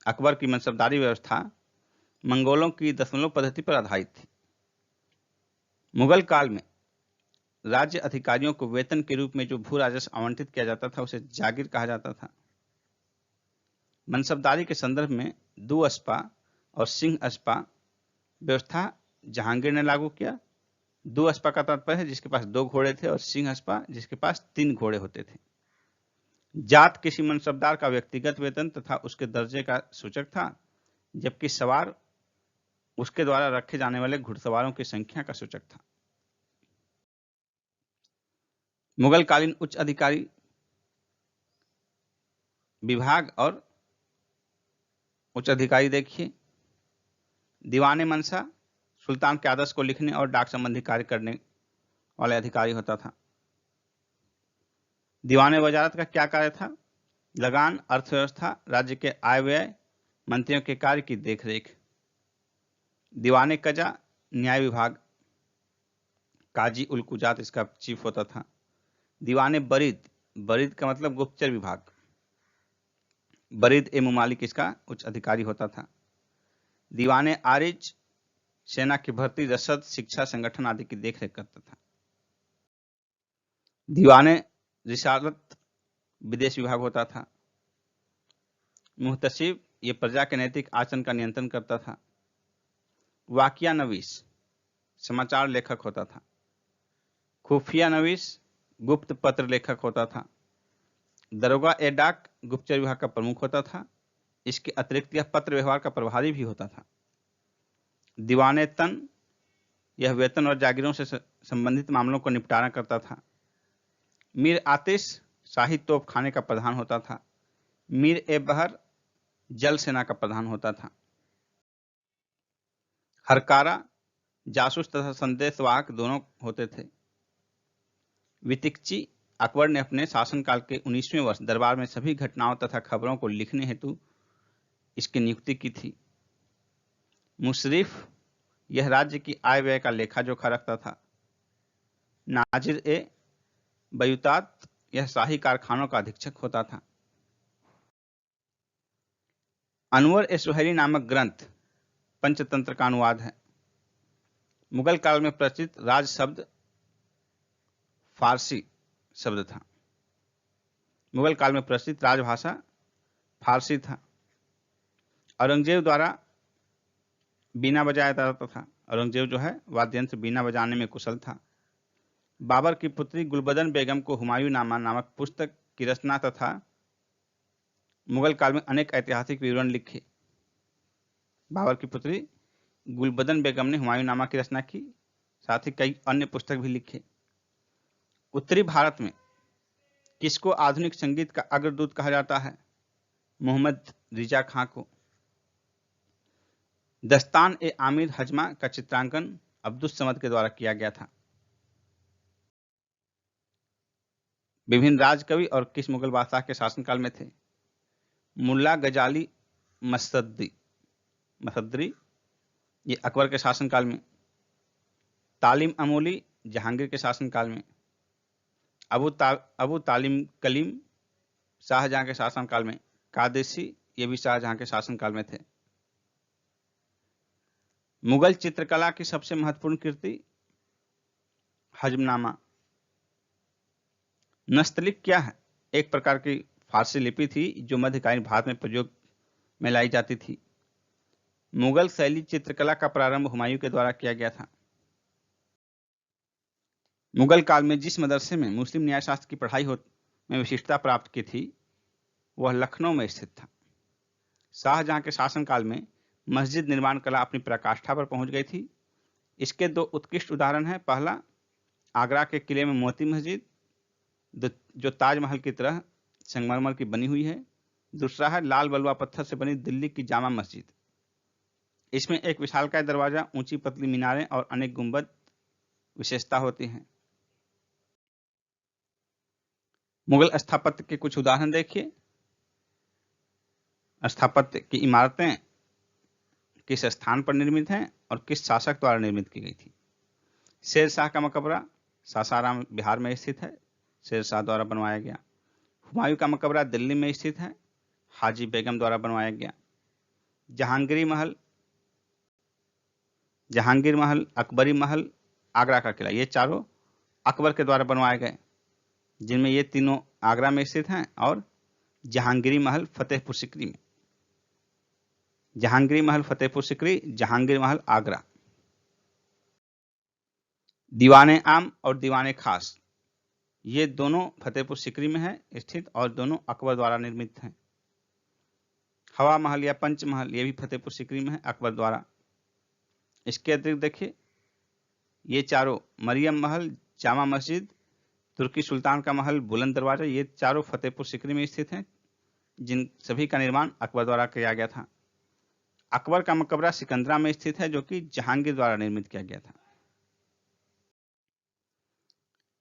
अकबर की मनसबदारी व्यवस्था मंगोलों की दशमलव पद्धति पर आधारित थी। मुगल काल में राज्य अधिकारियों को वेतन के रूप में जो भू राजस्व आवंटित किया जाता था उसे जागीर कहा जाता था। मनसबदारी के संदर्भ में दुअस्पा और सिंह अस्पा व्यवस्था जहांगीर ने लागू किया। दुअस्पा का तात्पर्य है जिसके पास 2 घोड़े थे और सिंह अस्पा जिसके पास 3 घोड़े होते थे। जात किसी मनसबदार का व्यक्तिगत वेतन तथा उसके दर्जे का सूचक था, जबकि सवार उसके द्वारा रखे जाने वाले घुड़सवारों की संख्या का सूचक था। मुगल कालीन उच्च अधिकारी विभाग और उच्च अधिकारी देखिए। दीवाने मनसा सुल्तान के आदेश को लिखने और डाक संबंधी कार्य करने वाले अधिकारी होता था। दीवाने वजारत का क्या कार्य था? लगान, अर्थव्यवस्था, राज्य के आय व्यय, मंत्रियों के कार्य की देखरेख। दीवाने कजा न्याय विभाग, काजी उल कुजात इसका चीफ होता था। दीवाने बरीद, बरीद का मतलब गुप्तचर विभाग, बरीद ए मुमालिक इसका उच्च अधिकारी होता था। दीवाने आरिज सेना की भर्ती, रसद, शिक्षा, संगठन आदि की देखरेख करता था। दीवाने रिसालत विदेश विभाग होता था। मुहतसिब ये प्रजा के नैतिक आचरण का नियंत्रण करता था। वाकिया नवीस समाचार लेखक होता था। खुफिया नवीस गुप्त पत्र लेखक होता था। दरोगा ए डाक गुप्तचर विभाग का प्रमुख होता था। इसके अतिरिक्त यह पत्र व्यवहार का प्रभारी भी होता था। दीवाने तन यह वेतन और जागीरों से संबंधित मामलों को निपटारा करता था। मीर आतिश शाही तोप खाने का प्रधान होता था। मीर ए बहर जल सेना का प्रधान होता था। हरकारा जासूस तथा संदेशवाहक दोनों होते थे। वितिकची अकबर ने अपने शासनकाल के 19वें वर्ष दरबार में सभी घटनाओं तथा खबरों को लिखने हेतु इसकी नियुक्ति की थी। मुशरिफ यह राज्य की आय व्यय का लेखा जोखा रखता था। नाजिर ए बयूतात यह शाही कारखानों का अधीक्षक होता था। अनवर ए सुहैली नामक ग्रंथ पंचतंत्र का अनुवाद है। मुगल काल में प्रचलित राज शब्द फारसी शब्द था। मुगल काल में प्रचलित राजभाषा फारसी था। औरंगजेब द्वारा बीना बजाया जाता था। औरंगजेब जो है वाद्य यंत्र बीना बजाने में कुशल था। बाबर की पुत्री गुलबदन बेगम को हुमायूं नामा नामक पुस्तक की रचना तथा मुगल काल में अनेक ऐतिहासिक विवरण लिखे। बाबर की पुत्री गुलबदन बेगम ने हुमायूं नामा की रचना की, साथ ही कई अन्य पुस्तक भी लिखे। उत्तरी भारत में किसको आधुनिक संगीत का अग्रदूत कहा जाता है? मोहम्मद रिजा खां को। दस्तान ए आमिर हजमा का चित्रांकन अब्दुस समद के द्वारा किया गया था। विभिन्न राजकवि और किस मुगल बादशाह के शासनकाल में थे? मुल्ला गजाली मसद्री, ये अकबर के शासनकाल में। तालिम अमोली जहांगीर के शासनकाल में। अबू तालिम कलीम शाहजहां के शासनकाल में। कादेसी, ये भी शाहजहां के शासनकाल में थे। मुगल चित्रकला की सबसे महत्वपूर्ण कृति हजमनामा। नस्तलिक क्या है? एक प्रकार की फारसी लिपि थी जो मध्यकालीन भारत में प्रयोग में लाई जाती थी। मुगल शैली चित्रकला का प्रारंभ हुमायूं के द्वारा किया गया था। मुगल काल में जिस मदरसे में मुस्लिम न्यायशास्त्र की पढ़ाई में विशिष्टता प्राप्त की थी वह लखनऊ में स्थित था। शाहजहां के शासनकाल में मस्जिद निर्माण कला अपनी पराकाष्ठा पर पहुंच गई थी। इसके दो उत्कृष्ट उदाहरण हैं। पहला, आगरा के किले में मोती मस्जिद जो ताजमहल की तरह संगमरमर की बनी हुई है। दूसरा है लाल बलुआ पत्थर से बनी दिल्ली की जामा मस्जिद। इसमें एक विशालकाय दरवाजा, ऊंची पतली मीनारें और अनेक गुंबद विशेषता होती हैं। मुगल स्थापत्य के कुछ उदाहरण देखिए। स्थापत्य की इमारतें किस स्थान पर निर्मित हैं और किस शासक द्वारा निर्मित की गई थी? शेर शाह का मकबरा सासाराम बिहार में स्थित है, शेर शाह द्वारा बनवाया गया। हुमायूं का मकबरा दिल्ली में स्थित है, हाजी बेगम द्वारा बनवाया गया। जहांगीर महल, अकबरी महल, आगरा का किला, ये चारों अकबर के द्वारा बनवाए गए, जिनमें ये तीनों आगरा में स्थित हैं और जहांगीरी महल फतेहपुर सिकरी में। जहांगीरी महल फतेहपुर सिकरी, जहांगीर महल आगरा। दीवाने आम और दीवाने खास, ये दोनों फतेहपुर सिकरी में है स्थित और दोनों अकबर द्वारा निर्मित हैं। हवा महल या पंच महल, ये भी फतेहपुर सिकरी में है अकबर द्वारा। इसके अतिरिक्त देखिए, ये चारों मरियम महल, जामा मस्जिद, तुर्की सुल्तान का महल, बुलंद दरवाजा, ये चारों फतेहपुर सिकरी में स्थित हैं, जिन सभी का निर्माण अकबर द्वारा किया गया था। अकबर का मकबरा सिकंदरा में स्थित है जो कि जहांगीर द्वारा निर्मित किया गया था।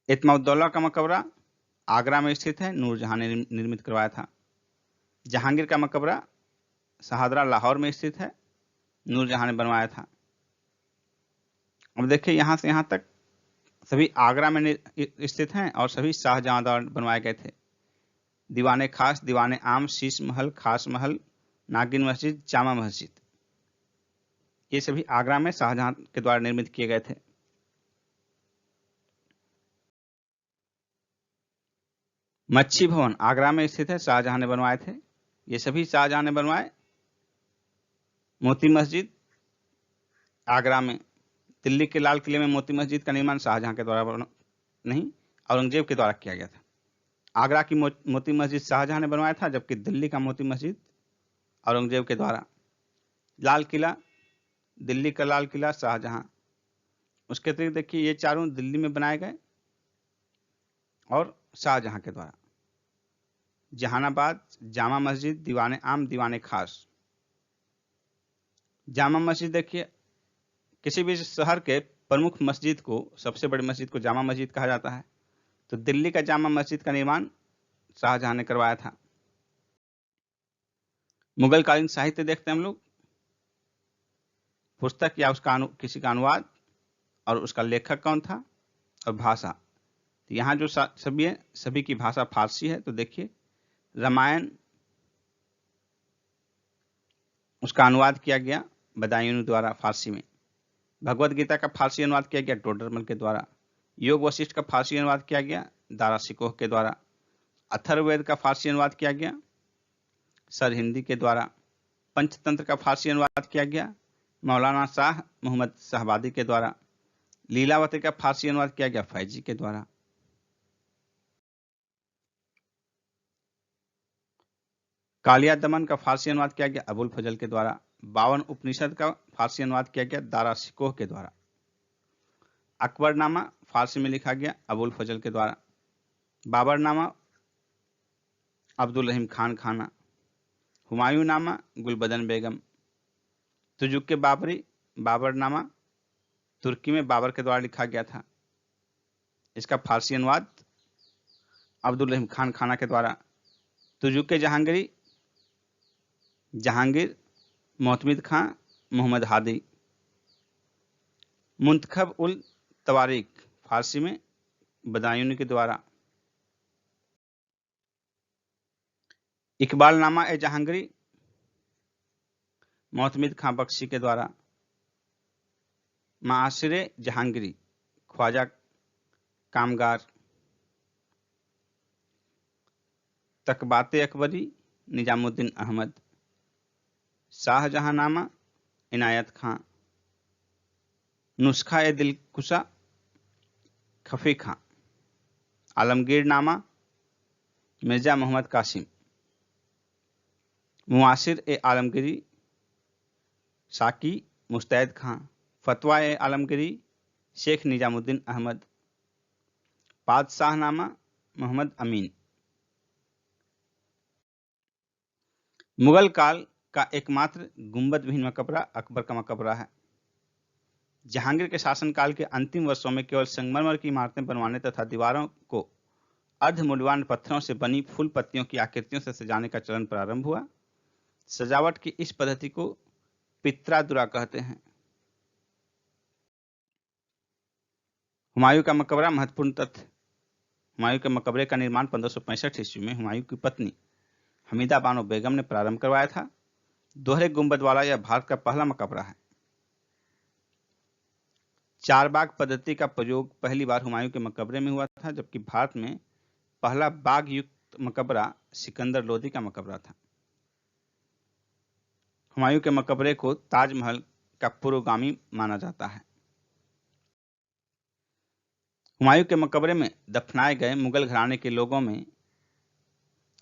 इत्माउद्दौला का मकबरा आगरा में स्थित है, नूरजहां ने निर्मित करवाया था। जहांगीर का मकबरा शहादरा लाहौर में स्थित है, नूरजहां ने बनवाया था। अब देखिए, यहां से यहां तक सभी आगरा में स्थित हैं और सभी शाहजहां द्वारा बनवाए गए थे। दीवाने खास, दीवाने आम, शीश महल, खास महल, नागिन मस्जिद, जामा मस्जिद, ये सभी आगरा में शाहजहां के द्वारा निर्मित किए गए थे। मच्छी भवन आगरा में स्थित है, शाहजहां ने बनवाए थे, ये सभी शाहजहां ने बनवाए। मोती मस्जिद आगरा में। दिल्ली के लाल किले में मोती मस्जिद का निर्माण शाहजहां के द्वारा नहीं, औरंगजेब के द्वारा किया गया था। आगरा की मोती मस्जिद शाहजहां ने बनवाया था, जबकि दिल्ली का मोती मस्जिद औरंगजेब के द्वारा। लाल किला, दिल्ली का लाल किला शाहजहां। उसके अतिरिक्त देखिए, ये चारों दिल्ली में बनाए गए और शाहजहां के द्वारा। जहानाबाद, जामा मस्जिद, दीवाने आम, दीवाने खास। जामा मस्जिद देखिए, किसी भी शहर के प्रमुख मस्जिद को, सबसे बड़ी मस्जिद को जामा मस्जिद कहा जाता है। तो दिल्ली का जामा मस्जिद का निर्माण शाहजहां ने करवाया था। मुगल कालीन साहित्य देखते हैं हम लोग। पुस्तक या उसका किसी का अनुवाद और उसका लेखक कौन था और भाषा। तो यहाँ जो सभी है, सभी की भाषा फारसी है। तो देखिए, रामायण उसका अनुवाद किया गया बदायूं द्वारा फारसी में। भगवत गीता का फारसी अनुवाद किया गया टोडरमल के द्वारा। योग वशिष्ठ का फारसी अनुवाद किया गया दारा सिकोह के द्वारा। अथर्ववेद का फारसी अनुवाद किया गया सर हिंदी के द्वारा। पंचतंत्र का फारसी अनुवाद किया गया मौलाना शाह मोहम्मद शाहबादी के द्वारा। लीलावती का फारसी अनुवाद किया गया फैजी के द्वारा। कालिया दमन का फारसी अनुवाद किया गया अबुल फजल के द्वारा। 52 उपनिषद का फारसी अनुवाद किया गया दारा सिकोह के द्वारा। अकबरनामा फारसी में लिखा गया अबुल फजल के द्वारा। बाबरनामा अब्दुल रहीम खान खाना। हुमायूंनामा गुलबदन बेगम। तुजुक बाबरी बाबरनामा तुर्की में बाबर के द्वारा लिखा गया था। इसका फारसी अनुवाद अब्दुल रहीम खान खाना के द्वारा। तुजुक जहांगीरी जहांगीर मोहतमिद खां मोहम्मद हादी। मुंतखब उल तवारीख फारसी में बदायूनी के द्वारा। इकबालनामा ए जहांगीरी मोहतमिद खां बख्शी के द्वारा। माशिरे जहांगीरी ख्वाजा कामगार। तकबाते अकबरी निजामुद्दीन अहमद। शाहजहांनामा इनायत खां। नुस्खा ए दिलकुशा खफी खां। आलमगीरनामा मिर्जा मोहम्मद कासिम। मुआसिर ए आलमगीरी साकी मुस्तैद खां। फतवा ए आलमगीरी शेख निजामुद्दीन अहमद। पादशाहनामा मोहम्मद अमीन। मुगल काल का एकमात्र गुंबद विहीन मकबरा अकबर का मकबरा है। जहांगीर के शासनकाल के अंतिम वर्षों में केवल संगमरमर की इमारतें बनवाने तथा दीवारों को अर्धमूल्यवान पत्थरों से बनी फूल पत्तियों की आकृतियों से सजाने का चलन प्रारंभ हुआ। सजावट की इस पद्धति को पित्रादुरा कहते हैं। हुमायूं का मकबरा महत्वपूर्ण तथ्य। हुमायूं के मकबरे का निर्माण 1565 ईस्वी में हुमायूं की पत्नी हमीदा बानो बेगम ने प्रारंभ करवाया था। दोहरे गुंबद वाला यह भारत का पहला मकबरा है। चार बाग पद्धति का प्रयोग पहली बार हुमायूं के मकबरे में हुआ था, जबकि भारत में पहला बाग युक्त मकबरा सिकंदर लोदी का मकबरा था। हुमायूं के मकबरे को ताजमहल का पूर्वगामी माना जाता है। हुमायूं के मकबरे में दफनाए गए मुगल घराने के लोगों में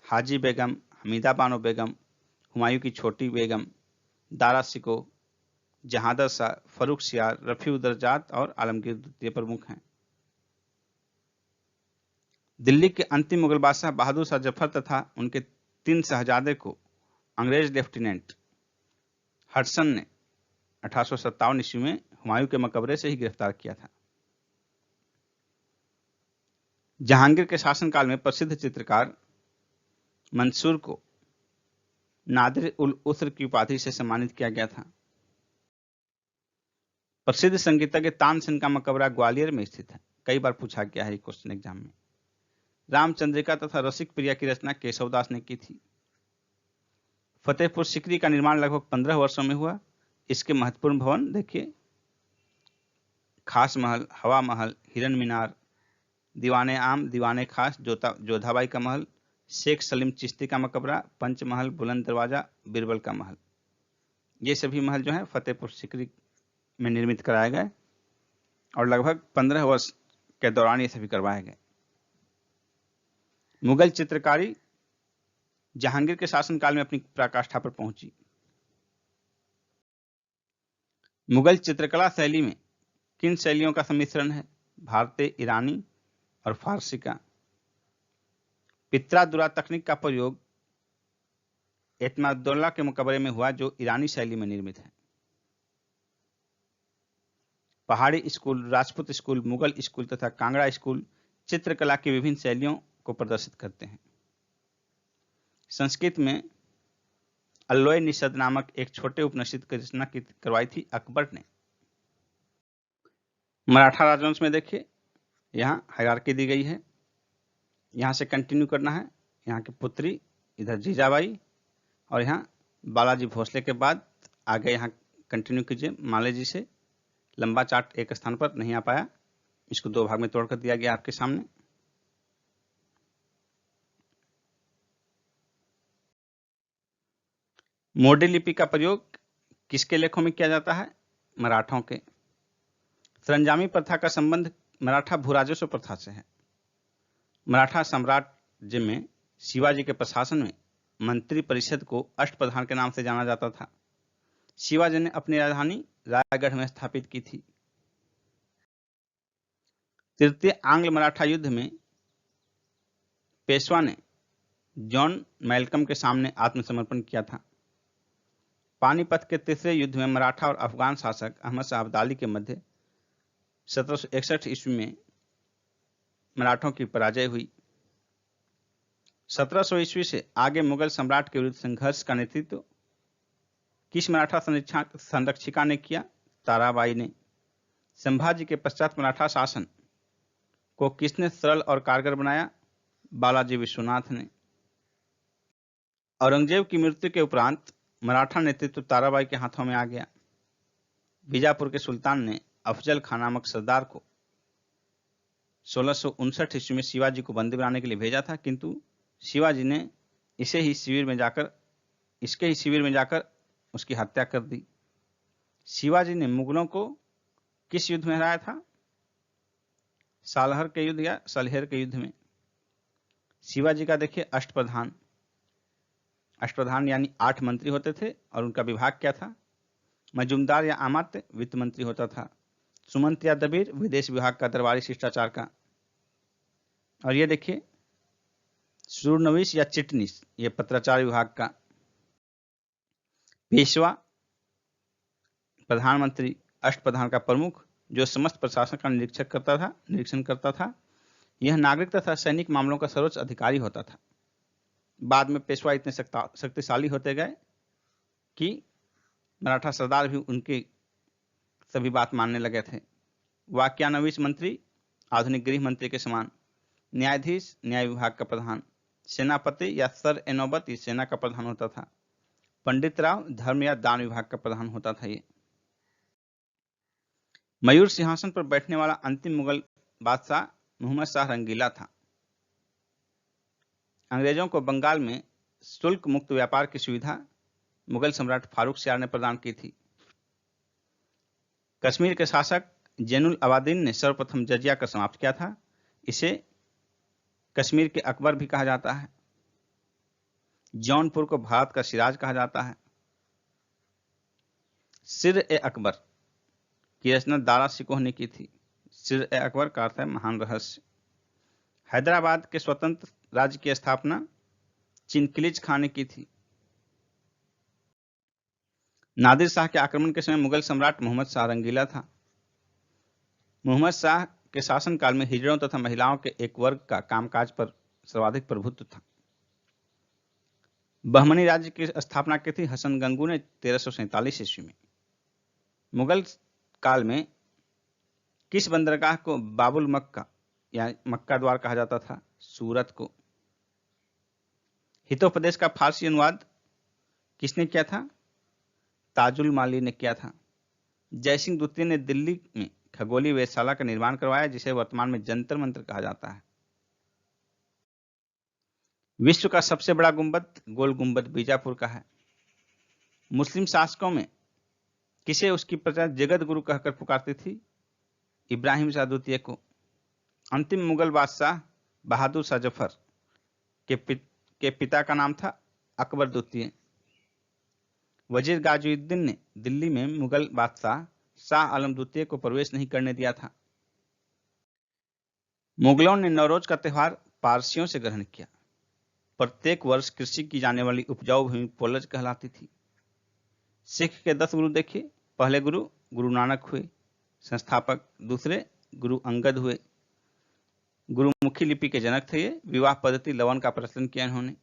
हाजी बेगम, हमीदा बानो बेगम, हुमायूं की छोटी बेगम, दारा शिको, जहादर शाह, फरुख सियार, रफी उदरजात और आलमगीर द्वितीय प्रमुख हैं। दिल्ली के अंतिम मुगल बादशाह बहादुर शाह जफर तथा उनके 3 शहजादे को अंग्रेज लेफ्टिनेंट हडसन ने 1857 ईस्वी में हुमायूं के मकबरे से ही गिरफ्तार किया था। जहांगीर के शासनकाल में प्रसिद्ध चित्रकार मंसूर को नादिर उल उसर की उपाधि से सम्मानित किया गया था। प्रसिद्ध संगीतज्ञ तानसेन का मकबरा ग्वालियर में स्थित है। कई बार पूछा गया है क्वेश्चन एग्जाम में। रामचंद्रिका तथा रसिक प्रिया की रचना केशवदास ने की थी। फतेहपुर सिकरी का निर्माण लगभग 15 वर्षों में हुआ। इसके महत्वपूर्ण भवन देखिए: खास महल, हवा महल, हिरन मीनार, दीवाने आम, दीवाने खास, जोधाबाई का महल, शेख सलीम चिश्ती का मकबरा, पंचमहल, बुलंद दरवाजा, बीरबल का महल। ये सभी महल जो है फतेहपुर सिकरी में निर्मित कराए गए और लगभग 15 वर्ष के दौरान ये सभी करवाए गए। मुगल चित्रकारी जहांगीर के शासनकाल में अपनी पराकाष्ठा पर पहुंची। मुगल चित्रकला शैली में किन शैलियों का सम्मिश्रण है? भारतीय, ईरानी और फारसी का। पित्रादुरा तकनीक का प्रयोग एतमादुल्ला के मकबरे में हुआ, जो ईरानी शैली में निर्मित है। पहाड़ी school, Rajput school, Mughal school तथा कांगड़ा स्कूल चित्रकला की विभिन्न शैलियों को प्रदर्शित करते हैं। संस्कृत में अल्लोय निषद नामक एक छोटे उपनिषद की रचना करवाई थी अकबर ने। मराठा राजवंश में देखिए, यहाँ हायरार्की दी गई है। यहाँ से कंटिन्यू करना है। यहाँ की पुत्री, इधर जीजाबाई और यहाँ बालाजी भोसले के बाद आगे यहाँ कंटिन्यू कीजिए। माले जी से लंबा चार्ट एक स्थान पर नहीं आ पाया, इसको 2 भाग में तोड़कर दिया गया आपके सामने। मोडी लिपि का प्रयोग किसके लेखों में किया जाता है? मराठों के। सरंजामी प्रथा का संबंध मराठा भूराजस्व प्रथा से है। मराठा साम्राज्य में शिवाजी के प्रशासन में मंत्री परिषद को अष्टप्रधान के नाम से जाना जाता था। शिवाजी ने अपनी राजधानी रायगढ़ में स्थापित की थी। तृतीय आंग्ल मराठा युद्ध में पेशवा ने जॉन मैल्कम के सामने आत्मसमर्पण किया था। पानीपत के तीसरे युद्ध में मराठा और अफगान शासक अहमद शाह अब्दाली के मध्य 1761 ईस्वी में मराठों की पराजय हुई। 1700 ईस्वी से आगे मुगल सम्राट के विरुद्ध संघर्ष का नेतृत्व किस मराठा संरक्षिका ने किया? ताराबाई ने। संभाजी के पश्चात मराठा शासन को किसने सरल और कारगर बनाया? बालाजी विश्वनाथ ने। औरंगजेब की मृत्यु के उपरांत मराठा नेतृत्व ताराबाई के हाथों में आ गया। बीजापुर के सुल्तान ने अफजल खान नामक सरदार को 1659 ईस्वी में शिवाजी को बंदी बनाने के लिए भेजा था, किंतु शिवाजी ने इसके ही शिविर में जाकर उसकी हत्या कर दी। शिवाजी ने मुगलों को किस युद्ध में हराया था? सालहर के युद्ध या सलहेर के युद्ध में। शिवाजी का देखिए अष्टप्रधान यानी 8 मंत्री होते थे और उनका विभाग क्या था? मजूमदार या अमात्य वित्त मंत्री होता था। सुमंत या दबीर विदेश विभाग का दरबारी शिष्टाचार का। और ये देखिए सूरनवीस या चिटनीस ये पत्राचार विभाग का। पेशवा प्रधानमंत्री अष्टप्रधान का प्रमुख जो समस्त प्रशासन का निरीक्षण करता था। यह नागरिक तथा सैनिक मामलों का सर्वोच्च अधिकारी होता था। बाद में पेशवा इतने शक्तिशाली होते गए कि मराठा सरदार भी उनकी सभी बात मानने लगे थे। वाक्यानवीस मंत्री आधुनिक गृह मंत्री के समान। न्यायाधीश न्याय विभाग का प्रधान। सेनापति या सर ए नौबत सेना का प्रधान होता था। पंडित राव धर्म या दान विभाग का प्रधान होता था। ये मयूर सिंहासन पर बैठने वाला अंतिम मुगल बादशाह मोहम्मद शाह रंगीला था। अंग्रेजों को बंगाल में शुल्क मुक्त व्यापार की सुविधा मुगल सम्राट फारूक सियार ने प्रदान की थी। कश्मीर के शासक जैनुल अबादीन ने सर्वप्रथम जजिया का समाप्त किया था। इसे कश्मीर के अकबर भी कहा जाता है। जौनपुर को भारत का सिराज कहा जाता है। सिर ए अकबर की रचना दारा शिकोह ने की थी। सिर ए अकबर का अर्थ है महान रहस्य। हैदराबाद के स्वतंत्र राज्य की स्थापना चिनकिलिज खान ने की थी। नादिर शाह के आक्रमण के समय मुगल सम्राट मोहम्मद शाह रंगीला था। मोहम्मद शाह के शासनकाल में हिजड़ों तथा महिलाओं के एक वर्ग का कामकाज पर सर्वाधिक प्रभुत्व था। बहमनी राज्य की स्थापना की थी हसन गंगू ने 1347 ईस्वी में। मुगल काल में किस बंदरगाह को बाबुल मक्का या मक्का द्वार कहा जाता था? सूरत को। हितोपदेश का फारसी अनुवाद किसने किया था? ताजुल माली ने किया था। जयसिंह द्वितीय ने दिल्ली में खगोलीय वेधशाला का निर्माण करवाया, जिसे वर्तमान में जंतर मंतर कहा जाता है। विश्व का सबसे बड़ा गुंबद गोल गुंबद बीजापुर का है। मुस्लिम शासकों में किसे उसकी प्रजा जगत गुरु कहकर पुकारती थी? इब्राहिम शाह द्वितीय को। अंतिम मुगल बादशाह बहादुर शाह जफर के पिता का नाम था अकबर द्वितीय। वजीर गाजुद्दीन ने दिल्ली में मुगल बादशाह शाह आलम द्वितीय को प्रवेश नहीं करने दिया था। मुगलों ने नवरोज का त्यौहार पारसियों से ग्रहण किया। प्रत्येक वर्ष कृषि की जाने वाली उपजाऊ भूमि पोलज कहलाती थी। सिख के 10 गुरु देखिए। पहले गुरु गुरु नानक हुए संस्थापक। दूसरे गुरु अंगद हुए। गुरुमुखी लिपि के जनक थे ये। विवाह पद्धति लवन का प्रचलन किया इन्होंने।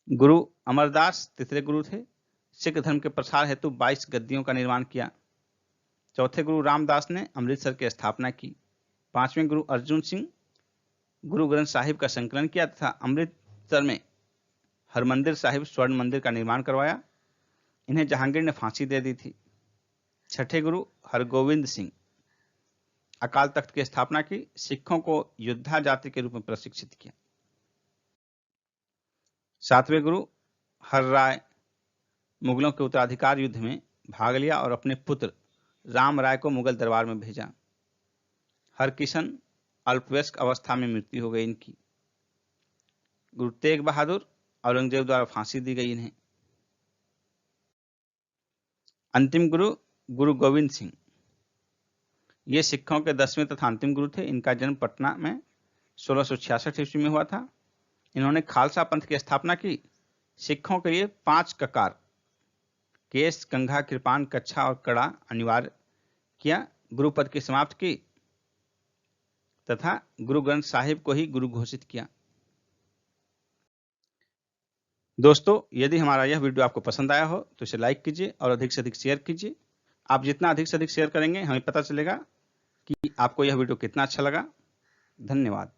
गुरु अमरदास तीसरे गुरु थे। सिख धर्म के प्रसार हेतु 22 गद्दियों का निर्माण किया। चौथे गुरु रामदास ने अमृतसर की स्थापना की। 5वें गुरु अर्जुन सिंह गुरु ग्रंथ साहिब का संकलन किया तथा अमृतसर में हरमंदिर साहिब स्वर्ण मंदिर का निर्माण करवाया। इन्हें जहांगीर ने फांसी दे दी थी। छठे गुरु हरगोविंद सिंह अकाल तख्त की स्थापना की। सिखों को योद्धा जाति के रूप में प्रशिक्षित किया। 7वें गुरु हर राय मुगलों के उत्तराधिकार युद्ध में भाग लिया और अपने पुत्र राम राय को मुगल दरबार में भेजा। हरकिशन अल्पवयस्क अवस्था में मृत्यु हो गई इनकी। गुरु तेग बहादुर औरंगजेब द्वारा फांसी दी गई इन्हें। अंतिम गुरु गुरु गोविंद सिंह ये सिखों के 10वें तथा अंतिम गुरु थे। इनका जन्म पटना में 1666 ईस्वी में हुआ था। इन्होंने खालसा पंथ की स्थापना की। सिखों के लिए 5 ककार केस, कंघा, कृपान, कच्छा और कड़ा अनिवार्य किया। गुरुपद की समाप्त की तथा गुरु ग्रंथ साहिब को ही गुरु घोषित किया। दोस्तों, यदि हमारा यह वीडियो आपको पसंद आया हो तो इसे लाइक कीजिए और अधिक से अधिक शेयर कीजिए। आप जितना अधिक से अधिक शेयर करेंगे हमें पता चलेगा कि आपको यह वीडियो कितना अच्छा लगा। धन्यवाद।